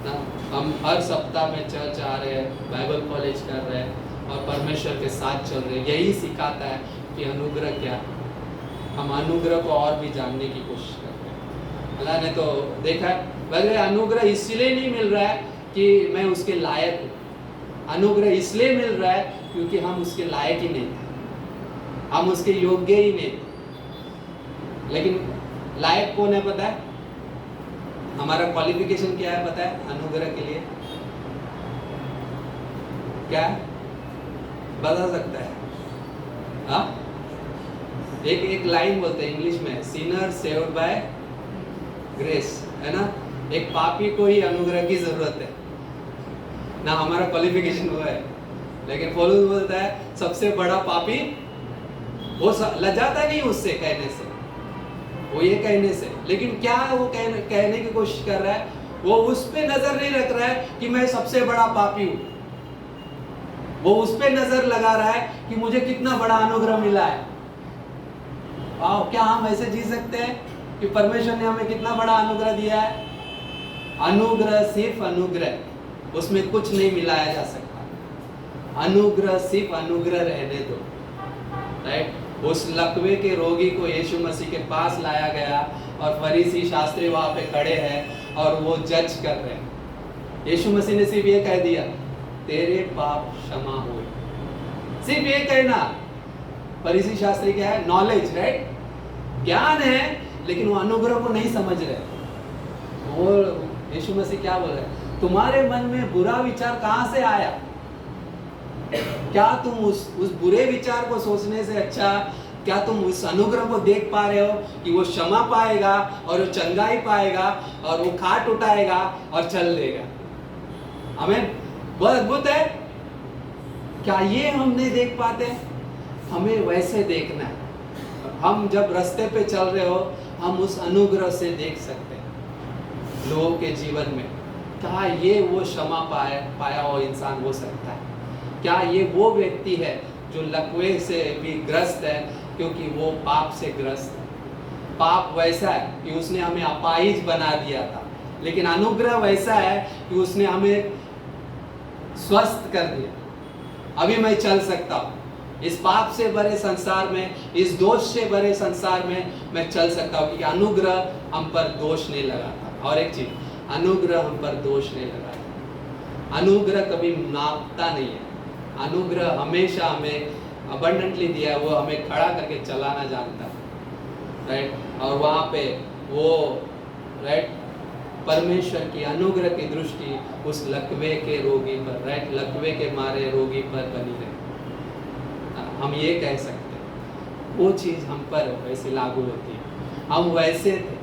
ना। हम हर सप्ताह में चर्च आ रहे हैं, बाइबल कॉलेज कर रहे हैं और परमेश्वर के साथ चल रहे हैं। यही सिखाता है कि अनुग्रह क्या है। हम अनुग्रह को और भी जानने की कोशिश करते हैं। अल्लाह ने तो देखा है, वैसे अनुग्रह इसलिए नहीं मिल रहा है कि मैं उसके लायक हूँ, अनुग्रह इसलिए मिल रहा है क्योंकि हम उसके लायक ही नहीं थे, हम उसके योग्य ही नहीं थे। लेकिन लायक कौन है पता है? हमारा क्वालिफिकेशन क्या है पता है अनुग्रह के लिए? क्या है? बता सकता है? हाँ, एक लाइन बोलते हैं इंग्लिश में, सिनर सेव्ड बाय ग्रेस, है ना? एक पापी को ही अनुग्रह की जरूरत है ना, हमारा क्वालिफिकेशन वो है। लेकिन पौलुस बोलता है सबसे बड़ा पापी वो लजाता नहीं उससे कहने से, वो ये कहने से, लेकिन क्या वो कहने की कोशिश कर रहा है? वो उस पे नजर नहीं रख रहा है कि मैं सबसे बड़ा पापी हूं, वो उस पे नजर लगा रहा है कि मुझे कितना बड़ा अनुग्रह मिला है। वाह, क्या हम ऐसे जी सकते हैं कि परमेश्वर ने हमें कितना बड़ा अनुग्रह दिया है? अनुग्रह सिर्फ अनुग्रह, उसमें कुछ नहीं मिलाया जा सकता। अनुग्रह सिर्फ अनुग्रह रहने दो, राइट? उस लकवे के रोगी को यीशु मसीह के पास लाया गया और फरीसी शास्त्री वहां पे खड़े हैं और वो जज कर रहे हैं। यीशु मसीह ने सिर्फ ये कह दिया तेरे पाप क्षमा हुए, सिर्फ ये कहना। फरीसी शास्त्री क्या है? Knowledge, right? ज्ञान है, लेकिन वो अनुग्रह को नहीं समझ रहे। और यीशु मसीह क्या बोल रहे हैं? तुम्हारे मन में बुरा विचार कहां से आया? क्या तुम उस बुरे विचार को सोचने से अच्छा, क्या तुम उस अनुग्रह को देख पा रहे हो कि वो क्षमा पाएगा और वो चंगाई पाएगा और वो खाट उठाएगा और चल देगा? हमें बहुत अद्भुत है। क्या ये हम नहीं देख पाते? हमें वैसे देखना है। हम जब रास्ते पे चल रहे हो, हम उस अनुग्रह से देख सकते हैं लोगों के जीवन में। क्या ये वो क्षमा पाया हो इंसान हो सकता है? क्या ये वो व्यक्ति है जो लकवे से भी ग्रस्त है क्योंकि वो पाप से ग्रस्त है? पाप वैसा है कि उसने हमें अपाहिज बना दिया था, लेकिन अनुग्रह वैसा है कि उसने हमें स्वस्थ कर दिया। अभी मैं चल सकता हूँ इस पाप से भरे संसार में, इस दोष से भरे संसार में मैं चल सकता हूँ, क्योंकि अनुग्रह हम पर दोष नहीं लगाता। और एक चीज, अनुग्रह हम पर दोष नहीं लगाता। अनुग्रह कभी नापता नहीं है। अनुग्रह हमेशा हमें अबंडेंटली दिया है, वो हमें खड़ा करके चलाना जानता है, राइट? और वहाँ पे वो, राइट, परमेश्वर की अनुग्रह की दृष्टि उस लकवे के रोगी पर, राइट, लकवे के मारे रोगी पर बनी रहे। हम ये कह सकते हैं वो चीज़ हम पर वैसे लागू होती है। हम वैसे थे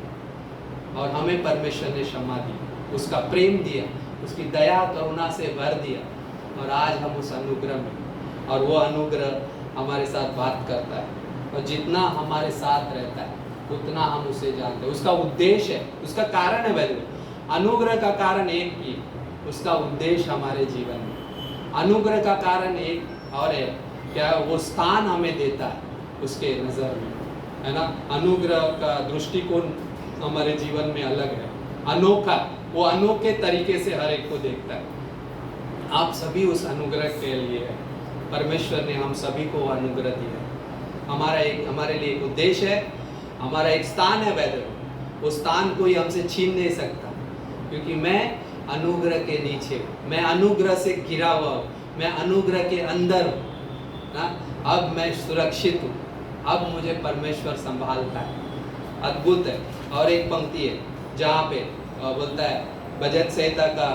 और हमें परमेश्वर ने क्षमा दी, उसका प्रेम दिया, उसकी दया करुणा से भर दिया, और आज हम उस अनुग्रह में, और वो अनुग्रह हमारे साथ बात करता है, और जितना हमारे साथ रहता है उतना हम उसे जानते हैं। उसका उद्देश्य है, उसका कारण है। वैसे अनुग्रह का कारण एक ही, उसका उद्देश्य हमारे जीवन में। अनुग्रह का कारण एक और है, क्या वो स्थान हमें देता है उसके नज़र में, है ना? अनुग्रह का दृष्टिकोण हमारे जीवन में अलग है, अनोखा। वो अनोखे तरीके से हर एक को देखता है। आप सभी उस अनुग्रह के लिए है। परमेश्वर ने हम सभी को अनुग्रह दिया है। हमारे लिए एक उद्देश्य है, हमारा एक स्थान है वैसे, वो स्थान कोई हमसे छीन नहीं सकता, क्योंकि मैं अनुग्रह के नीचे हूँ, मैं अनुग्रह से घिरा हुआ हूँ, मैं अनुग्रह के अंदर हूँ ना। अब मैं सुरक्षित हूँ, अब मुझे परमेश्वर संभालता है। अद्भुत है। और एक पंक्ति है जहाँ पे बोलता है भजन संहिता का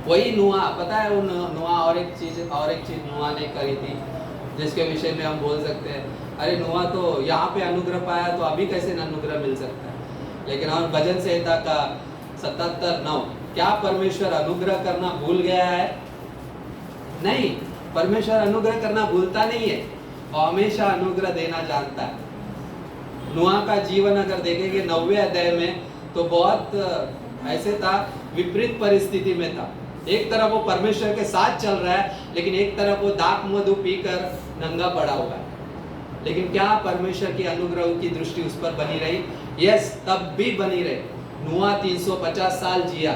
वही नुआ, पता है वो नुआ, और एक चीज नुआ ने करी थी जिसके विषय में हम बोल सकते हैं अरे नुआ तो यहाँ पे अनुग्रह पाया तो अभी कैसे अनुग्रह मिल सकता है। लेकिन और भजन संहिता का 77:9, क्या परमेश्वर अनुग्रह करना भूल गया है? नहीं, परमेश्वर अनुग्रह करना भूलता नहीं है और हमेशा अनुग्रह देना जानता है। नुआ का जीवन अगर देखेंगे 9वें अध्याय में तो बहुत ऐसे था, विपरीत परिस्थिति में था। एक तरफ वो परमेश्वर के साथ चल रहा है, लेकिन एक तरफ वो दाख मधु पीकर नंगा पड़ा हुआ है। लेकिन क्या परमेश्वर की अनुग्रह की दृष्टि उस पर बनी रही? यस, तब भी बनी रही। नुआ 350 साल जिया,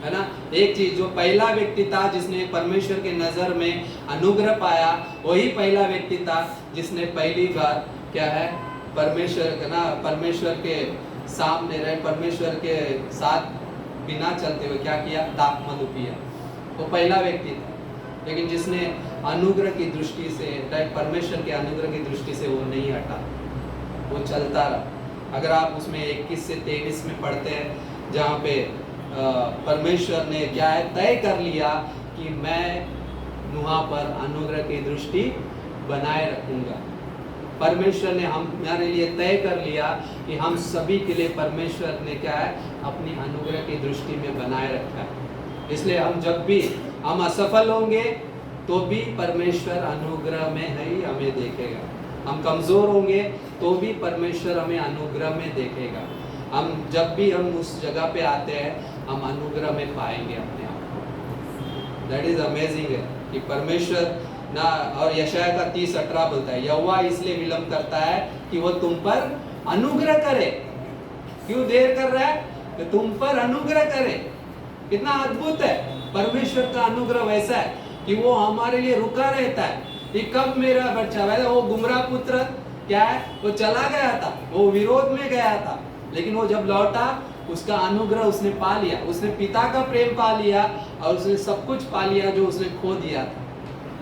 है ना। एक चीज, जो पहला व्यक्ति था जिसने परमेश्वर के नजर में अनुग्रह पाया, वही पहला व्यक्ति था जिसने पहली बार क्या है, परमेश्वर के सामने रहे, परमेश्वर के साथ बिना चलते हुए क्या किया? दाख मधु पिया। वो पहला व्यक्ति था, लेकिन जिसने अनुग्रह की दृष्टि से, परमेश्वर के अनुग्रह की दृष्टि से वो नहीं हटा, वो चलता रहा। अगर आप उसमें 21 से 23 में पढ़ते हैं, जहाँ पे परमेश्वर ने क्या है तय कर लिया कि मैं नूह पर अनुग्रह की दृष्टि बनाए रखूंगा। परमेश्वर ने हमारे लिए तय कर लिया कि हम सभी के लिए परमेश्वर ने क्या है अपनी अनुग्रह की दृष्टि में बनाए रखा है। इसलिए हम जब भी हम असफल होंगे तो भी परमेश्वर अनुग्रह में ही हमें देखेगा। हम कमजोर होंगे तो भी परमेश्वर हमें अनुग्रह में देखेगा। हम जब भी हम उस जगह पे आते हैं हम अनुग्रह में पाएंगे अपने आप को। दैट इज अमेजिंग है कि परमेश्वर ना, और यशाया का 30:18 बोलता है, यहोवा इसलिए विलंब करता है कि वो तुम पर अनुग्रह करे। क्यों देर कर रहा है? कि तुम पर अनुग्रह करे। कितना अद्भुत है! परमेश्वर का अनुग्रह वैसा है कि वो हमारे लिए रुका रहता है कि कब मेरा बच्चा, वैसे वो गुमराह पुत्र क्या है, वो चला गया था, वो विरोध में गया था, लेकिन वो जब लौटा उसका अनुग्रह उसने पा लिया, उसने पिता का प्रेम पा लिया और उसने सब कुछ पा लिया जो उसने खो दिया था।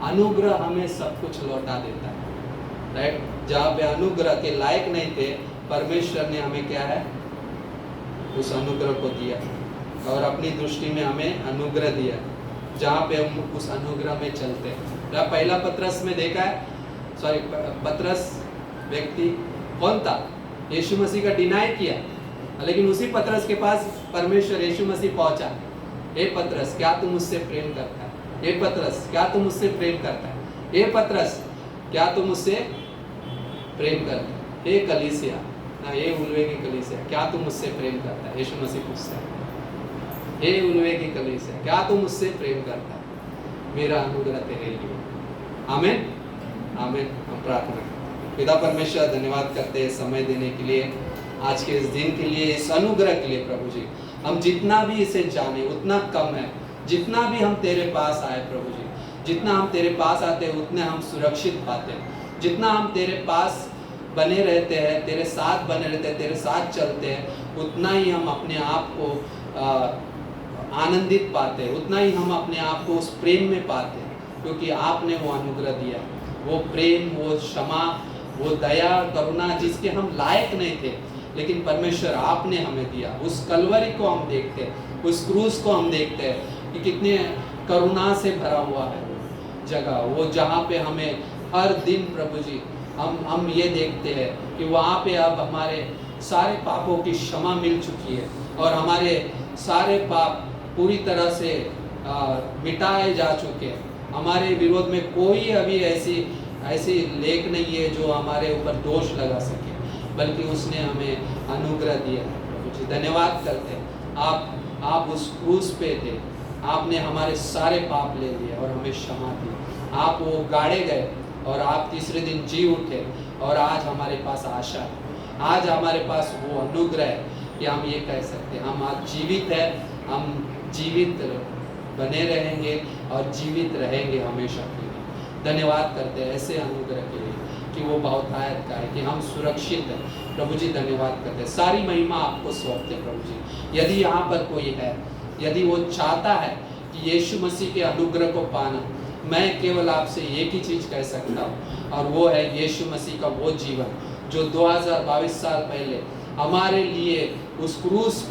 अनुग्रह हमें सब कुछ लौटा देता है, राइट? जहाँ पे अनुग्रह के लायक नहीं थे, परमेश्वर ने हमें क्या है उस अनुग्रह को दिया और अपनी दृष्टि में हमें अनुग्रह दिया, जहाँ पे हम उस अनुग्रह में चलते हैं। पहला पत्रस में देखा है, सॉरी पत्रस व्यक्ति कौन था? यीशु मसीह का डिनाई किया, लेकिन उसी पत्रस के पास परमेश्वर यीशु मसीह पहुंचा। हे पत्रस, क्या तुम मुझसे प्रेम करता है? हे पत्रस, क्या तुम मुझसे प्रेम करता है? हे पत्रस, क्या तुम मुझसे प्रेम करता है? हे कलीसिया ना, हे उलवे की कलीसिया, क्या तुम मुझसे प्रेम करता है? यीशु मसीह पूछता है, हे उलवे की कलीसिया, क्या तुम मुझसे प्रेम करता है? मेरा अनुग्रह तेरे लिए। आमीन, आमीन। हम प्रार्थना करते हैं। पिता परमेश्वर, धन्यवाद करते हैं समय देने के लिए, आज के इस दिन के लिए, इस अनुग्रह के लिए। प्रभु जी, हम जितना भी इसे जाने उतना कम है। जितना भी हम तेरे पास आए प्रभु जी, जितना हम तेरे पास आते हैं उतने हम सुरक्षित पाते हैं। जितना हम तेरे पास बने रहते हैं, तेरे साथ बने रहते हैं, तेरे साथ चलते हैं, उतना ही हम अपने आप को आनंदित पाते हैं, उतना ही हम अपने आप को उस प्रेम में पाते हैं, क्योंकि आपने वो अनुग्रह दिया, वो प्रेम, वो क्षमा, वो दया, करुणा जिसके हम लायक नहीं थे, लेकिन परमेश्वर आपने हमें दिया। उस कलवरी को हम देखते हैं, उस क्रूस को हम देखते हैं कि कितने करुणा से भरा हुआ है वो जगह, वो जहाँ पे हमें हर दिन प्रभु जी हम ये देखते हैं कि वहाँ पे अब हमारे सारे पापों की क्षमा मिल चुकी है और हमारे सारे पाप पूरी तरह से मिटाए जा चुके हैं। हमारे विरोध में कोई अभी ऐसी लेख नहीं है जो हमारे ऊपर दोष लगा सके, बल्कि उसने हमें अनुग्रह दिया है। प्रभु जी धन्यवाद करते हैं, आप उस क्रूस पे थे, आपने हमारे सारे पाप ले लिए और हमें क्षमा दी। आप वो गाड़े गए और आप तीसरे दिन जी उठे और आज हमारे पास आशा है, आज हमारे पास वो अनुग्रह है कि हम ये कह सकते हैं हम आज जीवित है, हम जीवित बने रहेंगे और जीवित रहेंगे हमेशा के लिए। धन्यवाद करते हैं ऐसे अनुग्रह के लिए कि वो बहुतायत का है, कि हम सुरक्षित हैं। प्रभु जी धन्यवाद करते हैं, सारी महिमा आपको सौंपते हैं। प्रभु जी यदि यहाँ पर कोई है, यदि वो चाहता है कि यीशु मसीह के अनुग्रह को पाना, मैं केवल आपसे एक ही चीज़ कह सकता हूँ और वो है यीशु मसीह का वो जीवन जो 2022 साल पहले हमारे लिए उस क्रूस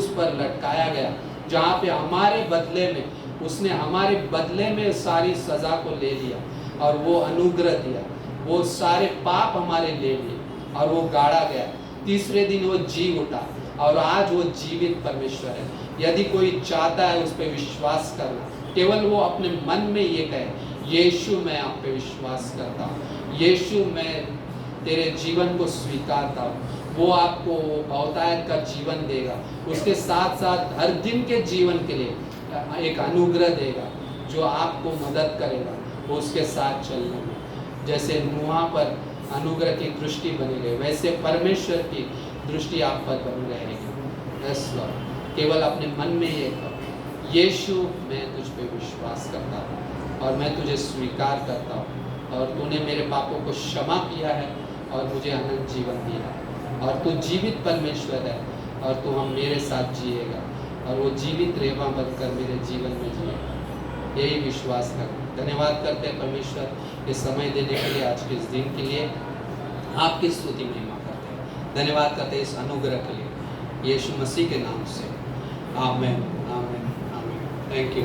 पर लटकाया गया, जहाँ पे हमारे बदले में उसने हमारे बदले में सारी सज़ा को ले लिया और वो अनुग्रह दिया, वो सारे पाप हमारे ले लिए और वो गाड़ा गया। तीसरे दिन वो जी उठा और आज वो जीवित परमेश्वर है। यदि कोई चाहता है उस पर विश्वास करना, केवल वो अपने मन में ये कहे, यीशु मैं आप पे विश्वास करता हूँ, यीशु मैं तेरे जीवन को स्वीकारता हूँ, वो आपको बहुतायत का जीवन देगा। उसके साथ साथ हर दिन के जीवन के लिए एक अनुग्रह देगा जो आपको मदद करेगा वो उसके साथ चलने में। जैसे नूह पर अनुग्रह की दृष्टि बनी रहे, वैसे परमेश्वर की दृष्टि आप पर बनी रहेगी। यस लॉर्ड, केवल अपने मन में ये कहो, यीशु मैं तुझ पे विश्वास करता हूँ और मैं तुझे स्वीकार करता हूँ और तूने मेरे पापों को क्षमा किया है और मुझे अनंत जीवन दिया है और तू जीवित परमेश्वर है और तू हम मेरे साथ जिएगा और वो जीवित रेवा बनकर मेरे जीवन में जिएगा। यही विश्वास कर। धन्यवाद करते हैं परमेश्वर ये समय देने के लिए, आज के इस दिन के लिए आपकी स्तुति महिमा करते हैं। धन्यवाद करते हैं इस अनुग्रह के लिए, यीशु मसीह के नाम से, आमेन आमेन आमेन। Thank you.